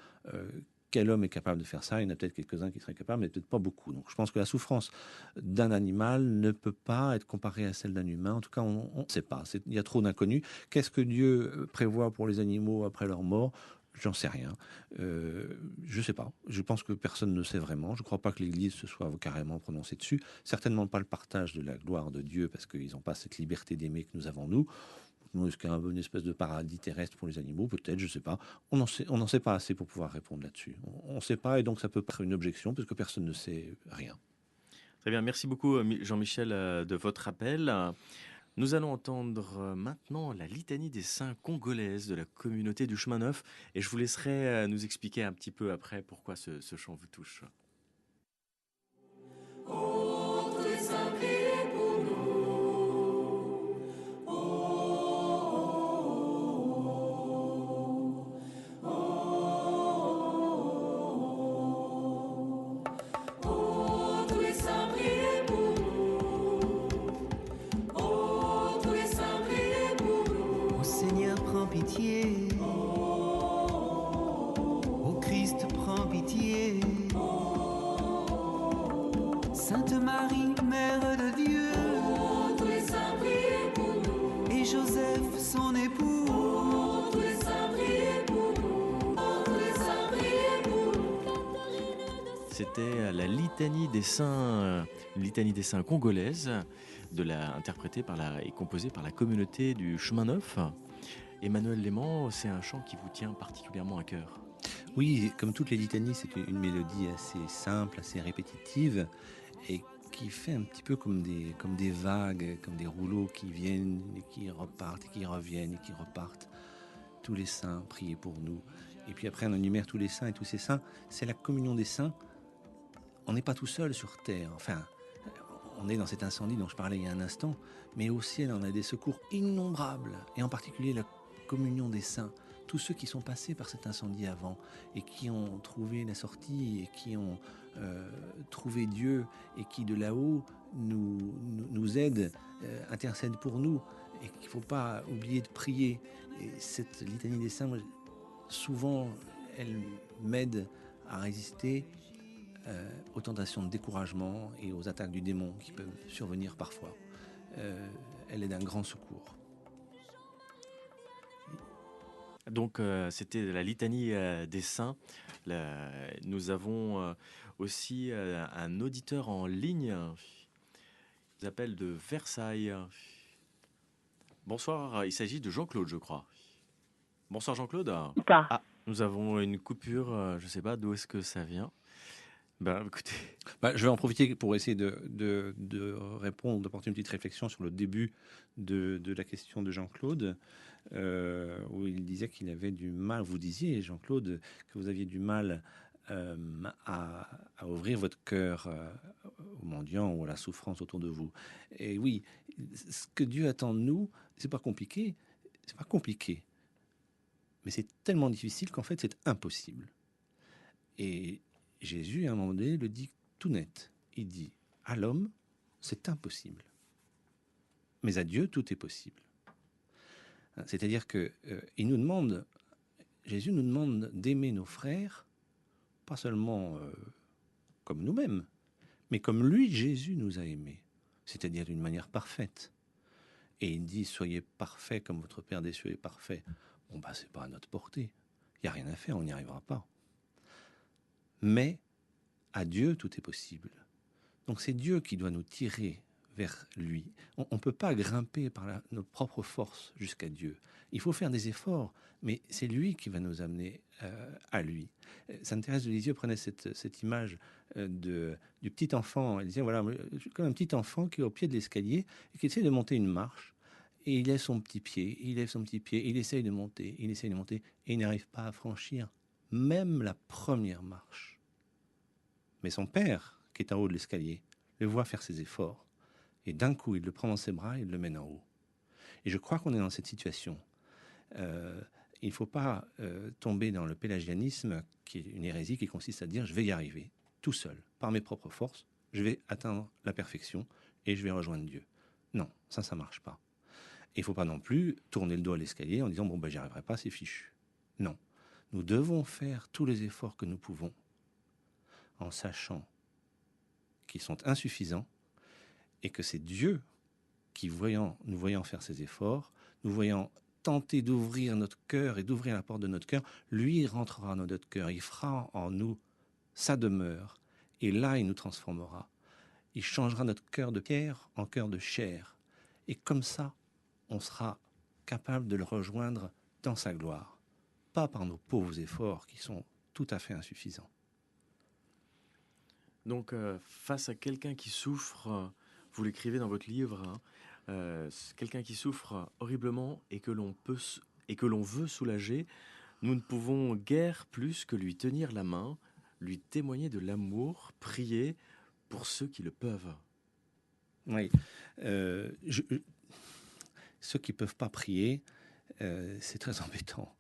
Quel homme est capable de faire ça ? Il y en a peut-être quelques-uns qui seraient capables, mais peut-être pas beaucoup. Donc je pense que la souffrance d'un animal ne peut pas être comparée à celle d'un humain. En tout cas, on ne sait pas. Il y a trop d'inconnus. Qu'est-ce que Dieu prévoit pour les animaux après leur mort ? J'en sais rien. Je sais pas. Je pense que personne ne sait vraiment. Je ne crois pas que l'Église se soit carrément prononcée dessus. Certainement pas le partage de la gloire de Dieu, parce qu'ils n'ont pas cette liberté d'aimer que nous avons, nous. Est-ce qu'il y a une espèce de paradis terrestre pour les animaux? Peut-être, je ne sais pas. On n'en sait pas assez pour pouvoir répondre là-dessus. On ne sait pas, et donc ça peut être une objection, parce que personne ne sait rien. Très bien, merci beaucoup Jean-Michel de votre appel. Nous allons entendre maintenant la litanie des saints congolaises de la communauté du Chemin Neuf, et je vous laisserai nous expliquer un petit peu après pourquoi ce chant vous touche. Pitié, ô Christ, prends pitié. Sainte Marie, Mère de Dieu, tous les saints priez pour nous. Et Joseph, son époux, tous les saints priez pour nous. Tous les saints priez pour nous. C'était la litanie des saints, une litanie des saints congolaise, interprétée et composée par la communauté du Chemin Neuf. Emmanuel Léman, c'est un chant qui vous tient particulièrement à cœur. Oui, comme toutes les litanies, c'est une mélodie assez simple, assez répétitive, et qui fait un petit peu comme des vagues, comme des rouleaux qui viennent et qui repartent, et qui reviennent et qui repartent. Tous les saints, priez pour nous. Et puis après, on énumère tous les saints et tous ces saints. C'est la communion des saints. On n'est pas tout seul sur terre. Enfin, on est dans cet incendie dont je parlais il y a un instant, mais au ciel, on a des secours innombrables, et en particulier la communion des saints, tous ceux qui sont passés par cet incendie avant et qui ont trouvé la sortie et qui ont trouvé Dieu et qui de là-haut nous aident, intercèdent pour nous, et qu'il ne faut pas oublier de prier. Et cette litanie des saints, souvent, elle m'aide à résister aux tentations de découragement et aux attaques du démon qui peuvent survenir parfois. Elle est d'un grand secours. Donc c'était la litanie des saints. Nous avons aussi un auditeur en ligne. Il s'appelle de Versailles. Bonsoir, il s'agit de Jean-Claude, je crois. Bonsoir Jean-Claude. Ah, nous avons une coupure, je ne sais pas d'où est-ce que ça vient. Écoutez. Je vais en profiter pour essayer de répondre, d'apporter une petite réflexion sur le début de la question de Jean-Claude, où il disait qu'il avait du mal. Vous disiez, Jean-Claude, que vous aviez du mal à ouvrir votre cœur aux mendiants ou à la souffrance autour de vous. Et oui, ce que Dieu attend de nous, c'est pas compliqué, mais c'est tellement difficile qu'en fait c'est impossible. Et Jésus, à un moment donné, le dit tout net. Il dit, à l'homme, c'est impossible. Mais à Dieu, tout est possible. C'est-à-dire que Jésus nous demande d'aimer nos frères, pas seulement comme nous-mêmes, mais comme lui, Jésus, nous a aimés. C'est-à-dire d'une manière parfaite. Et il dit, soyez parfaits comme votre Père des cieux est parfait. C'est pas à notre portée. Il n'y a rien à faire, on n'y arrivera pas. Mais à Dieu, tout est possible. Donc c'est Dieu qui doit nous tirer vers lui. On ne peut pas grimper par notre propre force jusqu'à Dieu. Il faut faire des efforts, mais c'est lui qui va nous amener à lui. Sainte Thérèse de Lisieux prenait cette image du petit enfant. Elle disait, voilà, comme un petit enfant qui est au pied de l'escalier et qui essaie de monter une marche. Et il lève son petit pied, il essaye de monter, et il n'arrive pas à franchir même la première marche. Mais son père, qui est en haut de l'escalier, le voit faire ses efforts. Et d'un coup, il le prend dans ses bras et il le mène en haut. Et je crois qu'on est dans cette situation. Il ne faut pas tomber dans le pélagianisme, qui est une hérésie qui consiste à dire « je vais y arriver, tout seul, par mes propres forces, je vais atteindre la perfection et je vais rejoindre Dieu ». Non, ça ne marche pas. Et il ne faut pas non plus tourner le dos à l'escalier en disant « j'y arriverai pas, c'est fichu ». Non, nous devons faire tous les efforts que nous pouvons en sachant qu'ils sont insuffisants et que c'est Dieu qui, nous voyant faire ces efforts, nous voyant tenter d'ouvrir notre cœur et d'ouvrir la porte de notre cœur, lui rentrera dans notre cœur, il fera en nous sa demeure, et là il nous transformera. Il changera notre cœur de pierre en cœur de chair, et comme ça, on sera capables de le rejoindre dans sa gloire, pas par nos pauvres efforts qui sont tout à fait insuffisants. Donc, face à quelqu'un qui souffre, vous l'écrivez dans votre livre, hein, quelqu'un qui souffre horriblement et que l'on veut soulager, nous ne pouvons guère plus que lui tenir la main, lui témoigner de l'amour, prier pour ceux qui le peuvent. Oui. Ceux qui ne peuvent pas prier, c'est très embêtant.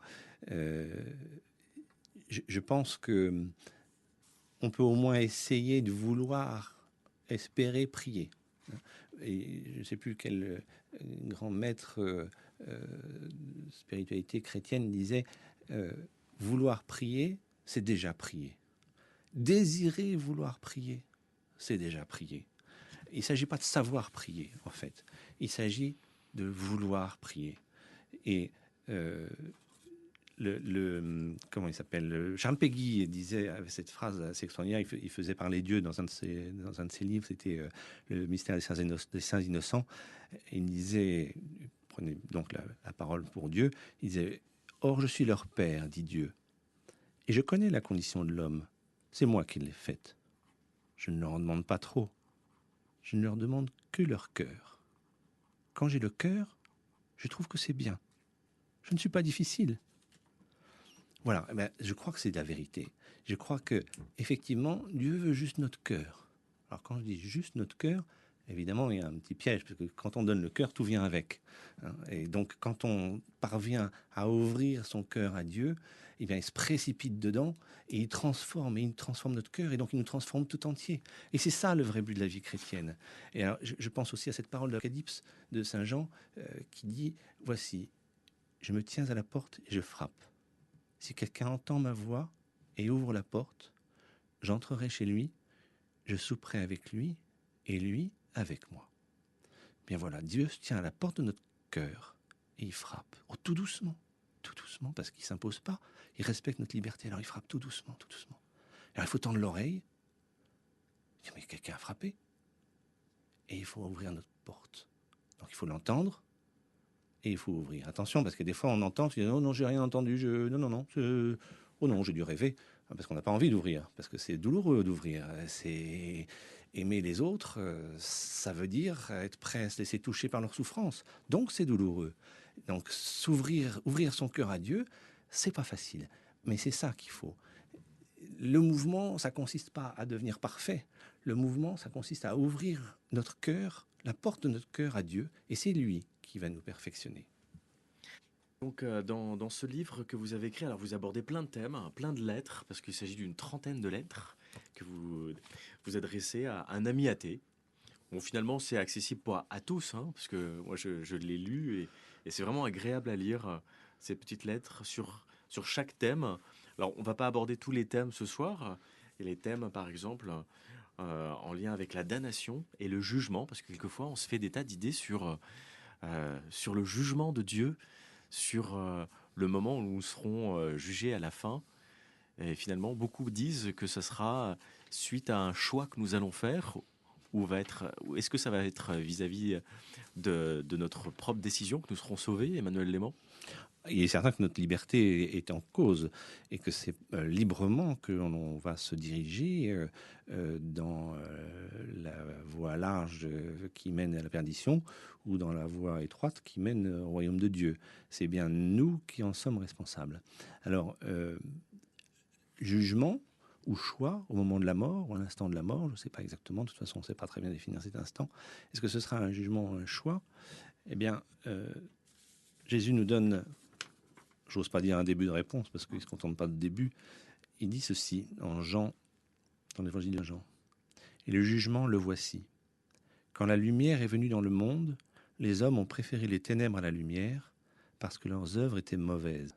Je pense que on peut au moins essayer de vouloir espérer prier. Et je ne sais plus quel grand maître de spiritualité chrétienne disait vouloir prier, c'est déjà prier. Désirer vouloir prier, c'est déjà prier. Il ne s'agit pas de savoir prier, en fait. Il s'agit de vouloir prier. Et comment il s'appelle, Charles Péguy disait avec cette phrase assez extraordinaire. Il faisait parler Dieu dans un de ses livres. C'était le mystère des saints innocents. Et il disait, il prenait donc la parole pour Dieu. Il disait: or je suis leur père, dit Dieu, et je connais la condition de l'homme. C'est moi qui l'ai faite. Je ne leur en demande pas trop. Je ne leur demande que leur cœur. Quand j'ai le cœur, je trouve que c'est bien. Je ne suis pas difficile. Voilà, je crois que c'est la vérité. Je crois que effectivement, Dieu veut juste notre cœur. Alors quand je dis juste notre cœur, évidemment, il y a un petit piège, parce que quand on donne le cœur, tout vient avec. Et donc, quand on parvient à ouvrir son cœur à Dieu, eh bien, il se précipite dedans et il transforme notre cœur, et donc il nous transforme tout entier. Et c'est ça le vrai but de la vie chrétienne. Et alors, je pense aussi à cette parole de l'Apocalypse de Saint Jean qui dit: voici, je me tiens à la porte et je frappe. Si quelqu'un entend ma voix et ouvre la porte, j'entrerai chez lui, je souperai avec lui et lui avec moi. Bien voilà, Dieu se tient à la porte de notre cœur et il frappe. Oh, tout doucement, parce qu'il ne s'impose pas. Il respecte notre liberté, alors il frappe tout doucement, tout doucement. Alors il faut tendre l'oreille. Dire: mais quelqu'un a frappé. Et il faut ouvrir notre porte. Donc il faut l'entendre. Et il faut ouvrir. Attention, parce que des fois on entend, tu dis: non, j'ai rien entendu, oh non, j'ai dû rêver, parce qu'on n'a pas envie d'ouvrir, parce que c'est douloureux d'ouvrir. C'est aimer les autres, ça veut dire être prêt à se laisser toucher par leur souffrance. Donc c'est douloureux. Donc ouvrir son cœur à Dieu, c'est pas facile, mais c'est ça qu'il faut. Le mouvement, ça consiste pas à devenir parfait. Le mouvement, ça consiste à ouvrir notre cœur, la porte de notre cœur à Dieu, et c'est lui qui va nous perfectionner. Donc, dans ce livre que vous avez écrit, alors vous abordez plein de thèmes, hein, plein de lettres, parce qu'il s'agit d'une trentaine de lettres que vous adressez à un ami athée. Bon, finalement, c'est accessible à tous, hein, parce que moi, je l'ai lu et c'est vraiment agréable à lire ces petites lettres sur chaque thème. Alors, on va pas aborder tous les thèmes ce soir. Et les thèmes, par exemple, en lien avec la damnation et le jugement, parce que quelquefois, on se fait des tas d'idées sur le jugement de Dieu, sur le moment où nous serons jugés à la fin. Et finalement, beaucoup disent que ce sera suite à un choix que nous allons faire, ou est-ce que ça va être vis-à-vis de notre propre décision que nous serons sauvés, Emmanuel Léman? Il est certain que notre liberté est en cause et que c'est librement que l'on va se diriger dans la voie large qui mène à la perdition ou dans la voie étroite qui mène au royaume de Dieu. C'est bien nous qui en sommes responsables. Alors, jugement ou choix au moment de la mort ou à l'instant de la mort, je ne sais pas exactement, de toute façon on ne sait pas très bien définir cet instant. Est-ce que ce sera un jugement ou un choix? Eh bien, Jésus nous donne... J'ose pas dire un début de réponse parce qu'il ne se contente pas de début. Il dit ceci dans l'évangile de Jean. Et le jugement, le voici. Quand la lumière est venue dans le monde, les hommes ont préféré les ténèbres à la lumière parce que leurs œuvres étaient mauvaises.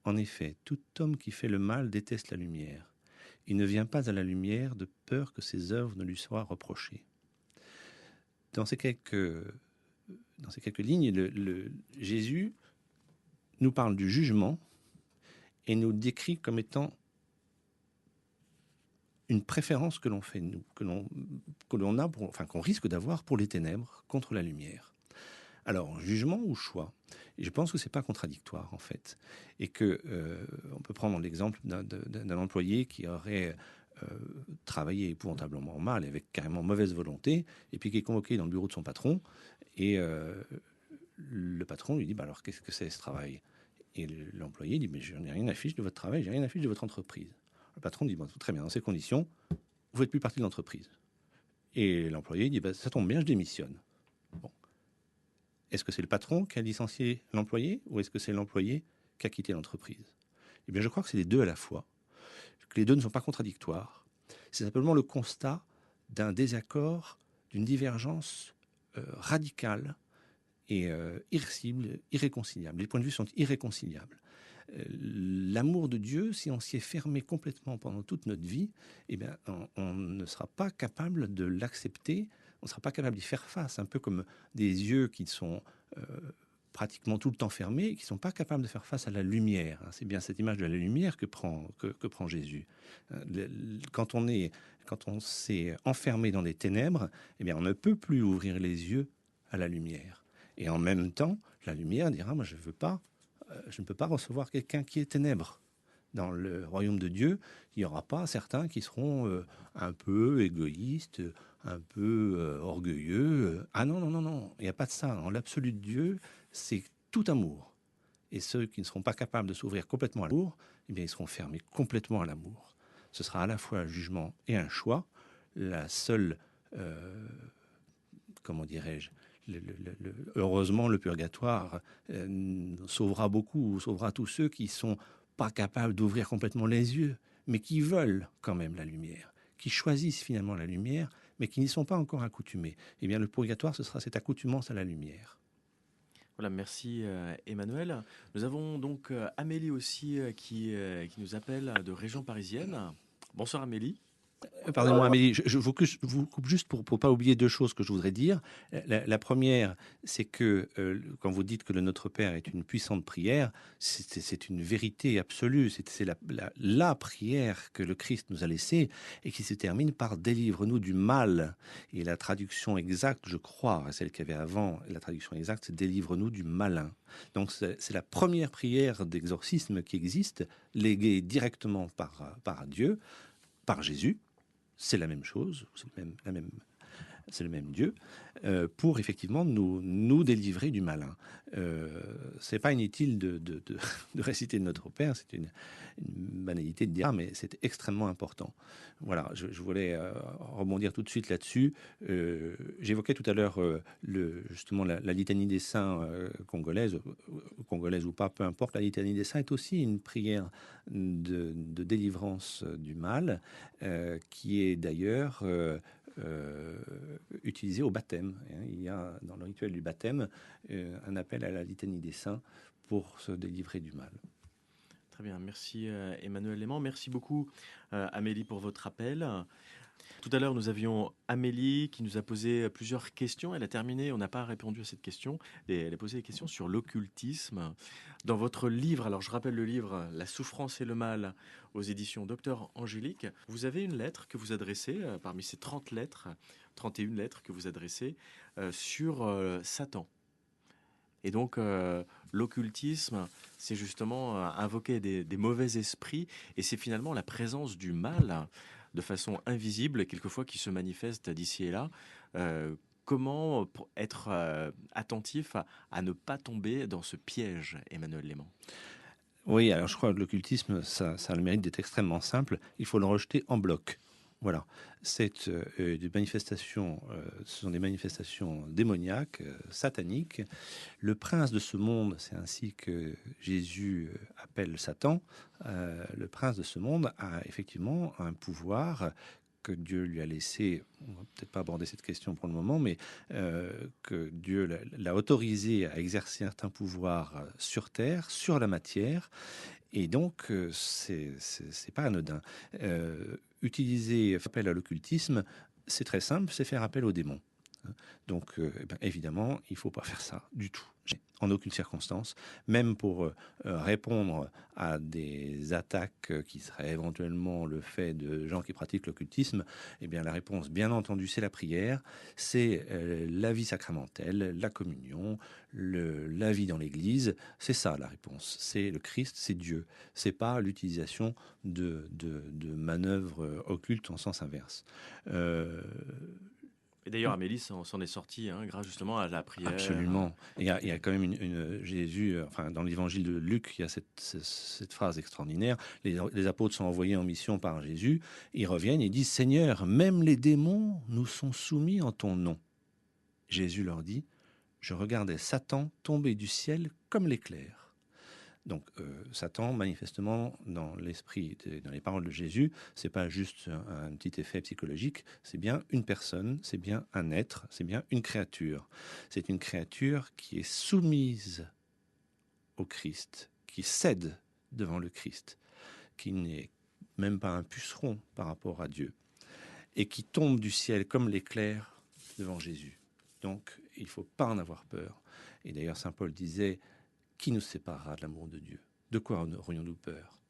En effet, tout homme qui fait le mal déteste la lumière. Il ne vient pas à la lumière de peur que ses œuvres ne lui soient reprochées. Dans ces quelques lignes, Jésus nous parle du jugement et nous décrit comme étant une préférence que l'on fait, qu'on risque d'avoir pour les ténèbres contre la lumière. Alors, jugement ou choix? Et je pense que c'est pas contradictoire, en fait. Et que on peut prendre l'exemple d'un employé qui aurait travaillé épouvantablement mal, avec carrément mauvaise volonté, et puis qui est convoqué dans le bureau de son patron, et le patron lui dit, bah alors qu'est-ce que c'est ce travail? Et l'employé dit, mais je n'ai rien à fiche de votre travail, j'ai rien à fiche de votre entreprise. Le patron dit, bon, très bien, dans ces conditions, vous faites plus partie de l'entreprise. Et l'employé dit, bah, ça tombe bien, je démissionne. Bon. Est-ce que c'est le patron qui a licencié l'employé, ou est-ce que c'est l'employé qui a quitté l'entreprise? Eh bien, je crois que c'est les deux à la fois, que les deux ne sont pas contradictoires. C'est simplement le constat d'un désaccord, d'une divergence radicale et irréconciliable. Les points de vue sont irréconciliables. L'amour de Dieu, si on s'y est fermé complètement pendant toute notre vie, eh bien, on ne sera pas capable de l'accepter, on ne sera pas capable d'y faire face, un peu comme des yeux qui sont pratiquement tout le temps fermés et qui ne sont pas capables de faire face à la lumière. C'est bien cette image de la lumière que prend Jésus. Quand on s'est enfermé dans les ténèbres, eh bien, on ne peut plus ouvrir les yeux à la lumière. Et en même temps, la lumière dira, moi je ne peux pas recevoir quelqu'un qui est ténèbre. Dans le royaume de Dieu, il n'y aura pas certains qui seront un peu égoïstes, un peu orgueilleux. Ah non, non, non, non, il n'y a pas de ça. Dans l'absolu de Dieu, c'est tout amour. Et ceux qui ne seront pas capables de s'ouvrir complètement à l'amour, eh bien, ils seront fermés complètement à l'amour. Ce sera à la fois un jugement et un choix. La seule, comment dirais-je, heureusement, le purgatoire sauvera tous ceux qui sont pas capables d'ouvrir complètement les yeux, mais qui veulent quand même la lumière, qui choisissent finalement la lumière, mais qui n'y sont pas encore accoutumés. Eh bien, le purgatoire, ce sera cette accoutumance à la lumière. Voilà, merci Emmanuel. Nous avons donc Amélie aussi qui nous appelle de région parisienne. Bonsoir Amélie. Pardonnez-moi Amélie, je vous coupe juste pour pas oublier deux choses que je voudrais dire. La première, c'est que quand vous dites que le Notre Père est une puissante prière, c'est une vérité absolue. C'est la prière que le Christ nous a laissée et qui se termine par « délivre-nous du mal ». Et la traduction exacte, je crois, celle qu'il y avait avant, la traduction exacte, c'est « délivre-nous du malin ». Donc c'est la première prière d'exorcisme qui existe, léguée directement par Dieu, par Jésus. C'est la même chose, c'est le même Dieu, pour effectivement nous délivrer du malin. C'est pas inutile de réciter Notre Père, c'est une banalité de dire, mais c'est extrêmement important. Voilà, je voulais rebondir tout de suite là-dessus. J'évoquais tout à l'heure justement la litanie des saints congolaise ou pas, peu importe. La litanie des saints est aussi une prière de délivrance du mal, qui est d'ailleurs utilisé au baptême. Il y a dans le rituel du baptême un appel à la litanie des saints pour se délivrer du mal. Très bien, merci Emmanuel Léman. Merci beaucoup Amélie pour votre appel. Tout à l'heure, nous avions Amélie qui nous a posé plusieurs questions. Elle a terminé, on n'a pas répondu à cette question. Elle a posé des questions sur l'occultisme. Dans votre livre, alors je rappelle le livre « La souffrance et le mal » aux éditions Docteur Angélique, vous avez une lettre que vous adressez, parmi ces 31 lettres que vous adressez, sur Satan. Et donc, l'occultisme, c'est justement invoquer des mauvais esprits, et c'est finalement la présence du mal de façon invisible, quelquefois qui se manifeste d'ici et là. Comment être attentif à ne pas tomber dans ce piège, Emmanuel Léman? Oui, alors je crois que l'occultisme, ça a le mérite d'être extrêmement simple. Il faut le rejeter en bloc. Voilà, c'est des manifestations, ce sont des manifestations démoniaques, sataniques. Le prince de ce monde, c'est ainsi que Jésus appelle Satan. Le prince de ce monde a effectivement un pouvoir que Dieu lui a laissé. On va peut-être pas aborder cette question pour le moment, mais que Dieu l'a autorisé à exercer certains pouvoirs sur terre, sur la matière. Et donc, c'est pas anodin. Utiliser appel à l'occultisme, c'est très simple, c'est faire appel aux démons. Donc, évidemment, il ne faut pas faire ça du tout, en aucune circonstance, même pour répondre à des attaques qui seraient éventuellement le fait de gens qui pratiquent l'occultisme. Eh bien, la réponse, bien entendu, c'est la prière, c'est la vie sacramentelle, la communion, la vie dans l'Église. C'est ça la réponse. C'est le Christ, c'est Dieu. C'est pas l'utilisation de manœuvres occultes en sens inverse. Et d'ailleurs, Amélie s'en est sortie grâce justement à la prière. Absolument. Il y a quand même Jésus, dans l'évangile de Luc, il y a cette phrase extraordinaire. Les apôtres sont envoyés en mission par Jésus. Ils reviennent et disent, Seigneur, même les démons nous sont soumis en ton nom. Jésus leur dit, je regardais Satan tomber du ciel comme l'éclair. Donc Satan, manifestement, dans l'esprit, dans les paroles de Jésus, c'est pas juste un petit effet psychologique, c'est bien une personne, c'est bien un être, c'est bien une créature. C'est une créature qui est soumise au Christ, qui cède devant le Christ, qui n'est même pas un puceron par rapport à Dieu, et qui tombe du ciel comme l'éclair devant Jésus. Donc, il ne faut pas en avoir peur. Et d'ailleurs, saint Paul disait, qui nous séparera de l'amour de Dieu? De quoi aurions-nous peur?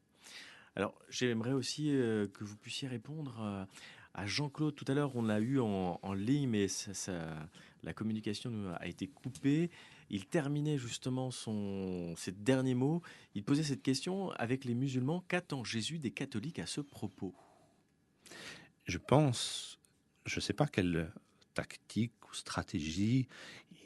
Alors, j'aimerais aussi que vous puissiez répondre à Jean-Claude. Tout à l'heure, on l'a eu en ligne, mais la communication a été coupée. Il terminait justement ses derniers mots. Il posait cette question avec les musulmans. Qu'attend Jésus des catholiques à ce propos? Je pense, je ne sais pas quelle tactique ou stratégie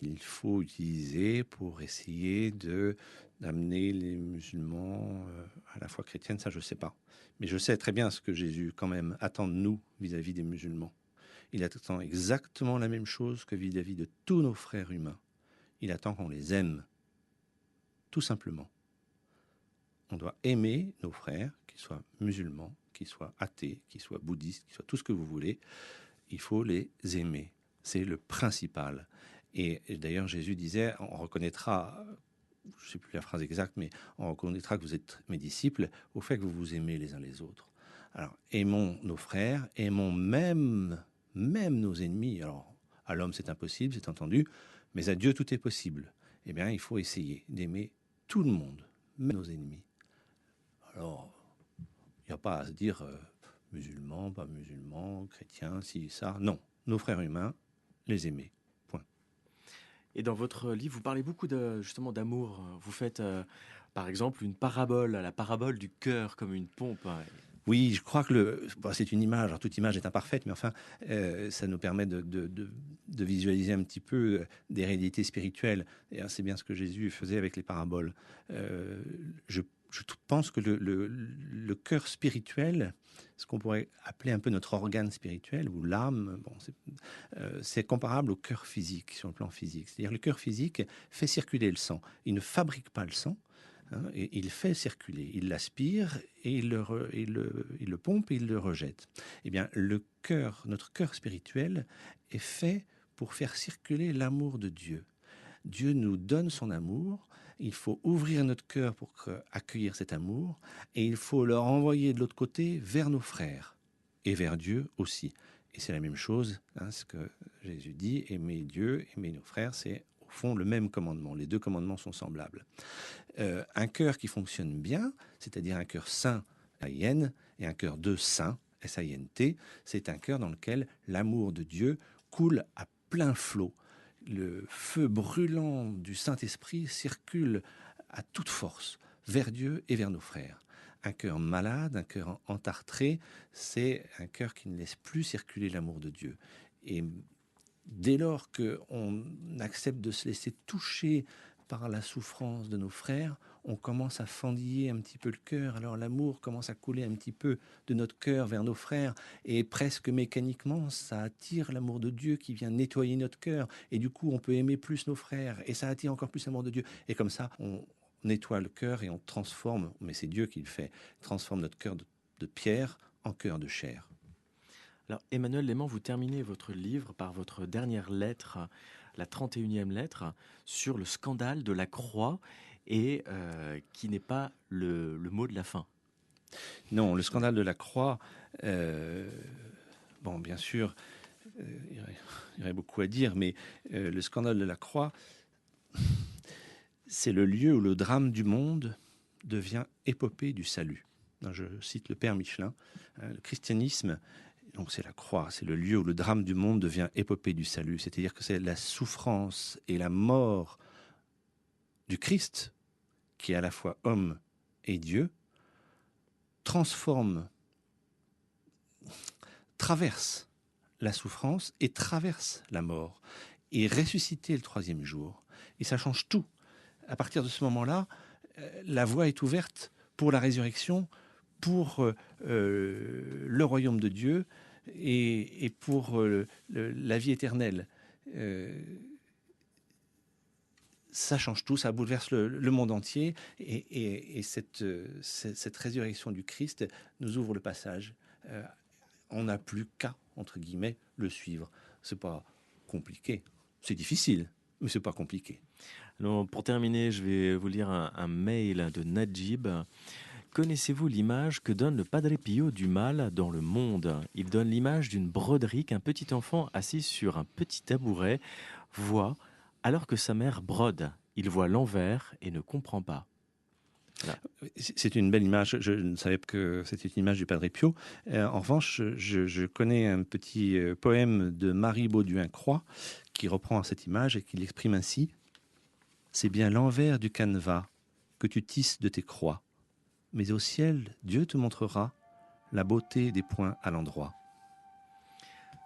il faut utiliser pour essayer d'amener les musulmans à la foi chrétienne, ça je ne sais pas. Mais je sais très bien ce que Jésus quand même attend de nous vis-à-vis des musulmans. Il attend exactement la même chose que vis-à-vis de tous nos frères humains. Il attend qu'on les aime, tout simplement. On doit aimer nos frères, qu'ils soient musulmans, qu'ils soient athées, qu'ils soient bouddhistes, qu'ils soient tout ce que vous voulez. Il faut les aimer. C'est le principal. Et d'ailleurs, Jésus disait, on reconnaîtra, je ne sais plus la phrase exacte, mais on reconnaîtra que vous êtes mes disciples au fait que vous vous aimez les uns les autres. Alors, aimons nos frères, aimons même nos ennemis. Alors, à l'homme, c'est impossible, c'est entendu, mais à Dieu, tout est possible. Eh bien, il faut essayer d'aimer tout le monde, même nos ennemis. Alors, il n'y a pas à se dire musulmans, pas musulmans, chrétiens, ci, ça. Non, nos frères humains, les aimer. Point. Et dans votre livre, vous parlez beaucoup justement d'amour. Vous faites, par exemple, une parabole, la parabole du cœur comme une pompe. Oui, je crois que c'est une image. Alors, toute image est imparfaite, mais enfin, ça nous permet de visualiser un petit peu des réalités spirituelles. Et c'est bien ce que Jésus faisait avec les paraboles. Je pense que le cœur spirituel, ce qu'on pourrait appeler un peu notre organe spirituel ou l'âme, c'est comparable au cœur physique, sur le plan physique. C'est-à-dire le cœur physique fait circuler le sang. Il ne fabrique pas le sang, et il fait circuler. Il l'aspire et il le pompe et il le rejette. Eh bien, notre cœur spirituel est fait pour faire circuler l'amour de Dieu. Dieu nous donne son amour. Il faut ouvrir notre cœur pour accueillir cet amour et il faut le renvoyer de l'autre côté vers nos frères et vers Dieu aussi. Et c'est la même chose, ce que Jésus dit, aimer Dieu, aimer nos frères, c'est au fond le même commandement. Les deux commandements sont semblables. Un cœur qui fonctionne bien, c'est-à-dire un cœur saint, S-A-I-N, et un cœur de saint, S-A-I-N-T, c'est un cœur dans lequel l'amour de Dieu coule à plein flot. Le feu brûlant du Saint-Esprit circule à toute force vers Dieu et vers nos frères. Un cœur malade, un cœur entartré, c'est un cœur qui ne laisse plus circuler l'amour de Dieu. Et dès lors qu'on accepte de se laisser toucher par la souffrance de nos frères, on commence à fendiller un petit peu le cœur. Alors l'amour commence à couler un petit peu de notre cœur vers nos frères et presque mécaniquement, ça attire l'amour de Dieu qui vient nettoyer notre cœur et du coup, on peut aimer plus nos frères et ça attire encore plus l'amour de Dieu. Et comme ça, on nettoie le cœur et on transforme, mais c'est Dieu qui le fait, transforme notre cœur de pierre en cœur de chair. Alors, Emmanuel Léman, vous terminez votre livre par votre dernière lettre, la 31e lettre, sur le scandale de la croix et qui n'est pas le mot de la fin. Non, le scandale de la croix, bien sûr, Il y aurait beaucoup à dire, mais le scandale de la croix, c'est le lieu où le drame du monde devient épopée du salut. Je cite le père Michelin. Le christianisme, donc c'est la croix, c'est le lieu où le drame du monde devient épopée du salut. C'est-à-dire que c'est la souffrance et la mort du Christ, qui est à la fois homme et Dieu, traverse la souffrance et traverse la mort, et ressuscité le troisième jour. Et ça change tout. À partir de ce moment-là, la voie est ouverte pour la résurrection, pour le royaume de Dieu et pour la vie éternelle. Ça change tout, ça bouleverse le monde entier, et cette résurrection du Christ nous ouvre le passage. On n'a plus qu'à, entre guillemets, le suivre. C'est pas compliqué, c'est difficile, mais c'est pas compliqué. Alors, pour terminer, je vais vous lire un mail de Najib. Connaissez-vous l'image que donne le Padre Pio du mal dans le monde ? Il donne l'image d'une broderie qu'un petit enfant assis sur un petit tabouret voit alors que sa mère brode. Il voit l'envers et ne comprend pas. Voilà. C'est une belle image. Je ne savais pas que c'était une image du Padre Pio. En revanche, je connais un petit poème de Marie Bauduin-Croix qui reprend cette image et qui l'exprime ainsi. C'est bien l'envers du canevas que tu tisses de tes croix. Mais au ciel, Dieu te montrera la beauté des points à l'endroit.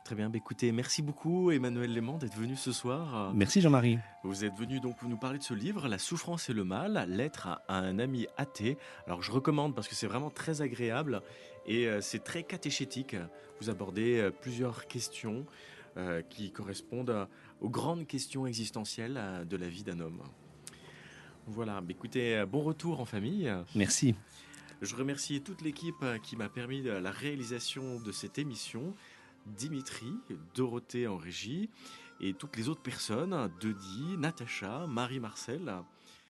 Très bien, écoutez, merci beaucoup Emmanuel Léman d'être venu ce soir. Merci Jean-Marie. Vous êtes venu donc nous parler de ce livre, La souffrance et le mal, lettre à un ami athée. Alors je recommande parce que c'est vraiment très agréable et c'est très catéchétique. Vous abordez plusieurs questions qui correspondent aux grandes questions existentielles de la vie d'un homme. Voilà, écoutez, bon retour en famille. Merci. Je remercie toute l'équipe qui m'a permis la réalisation de cette émission. Dimitri, Dorothée en régie et toutes les autres personnes, Deudi, Natacha, Marie-Marcel.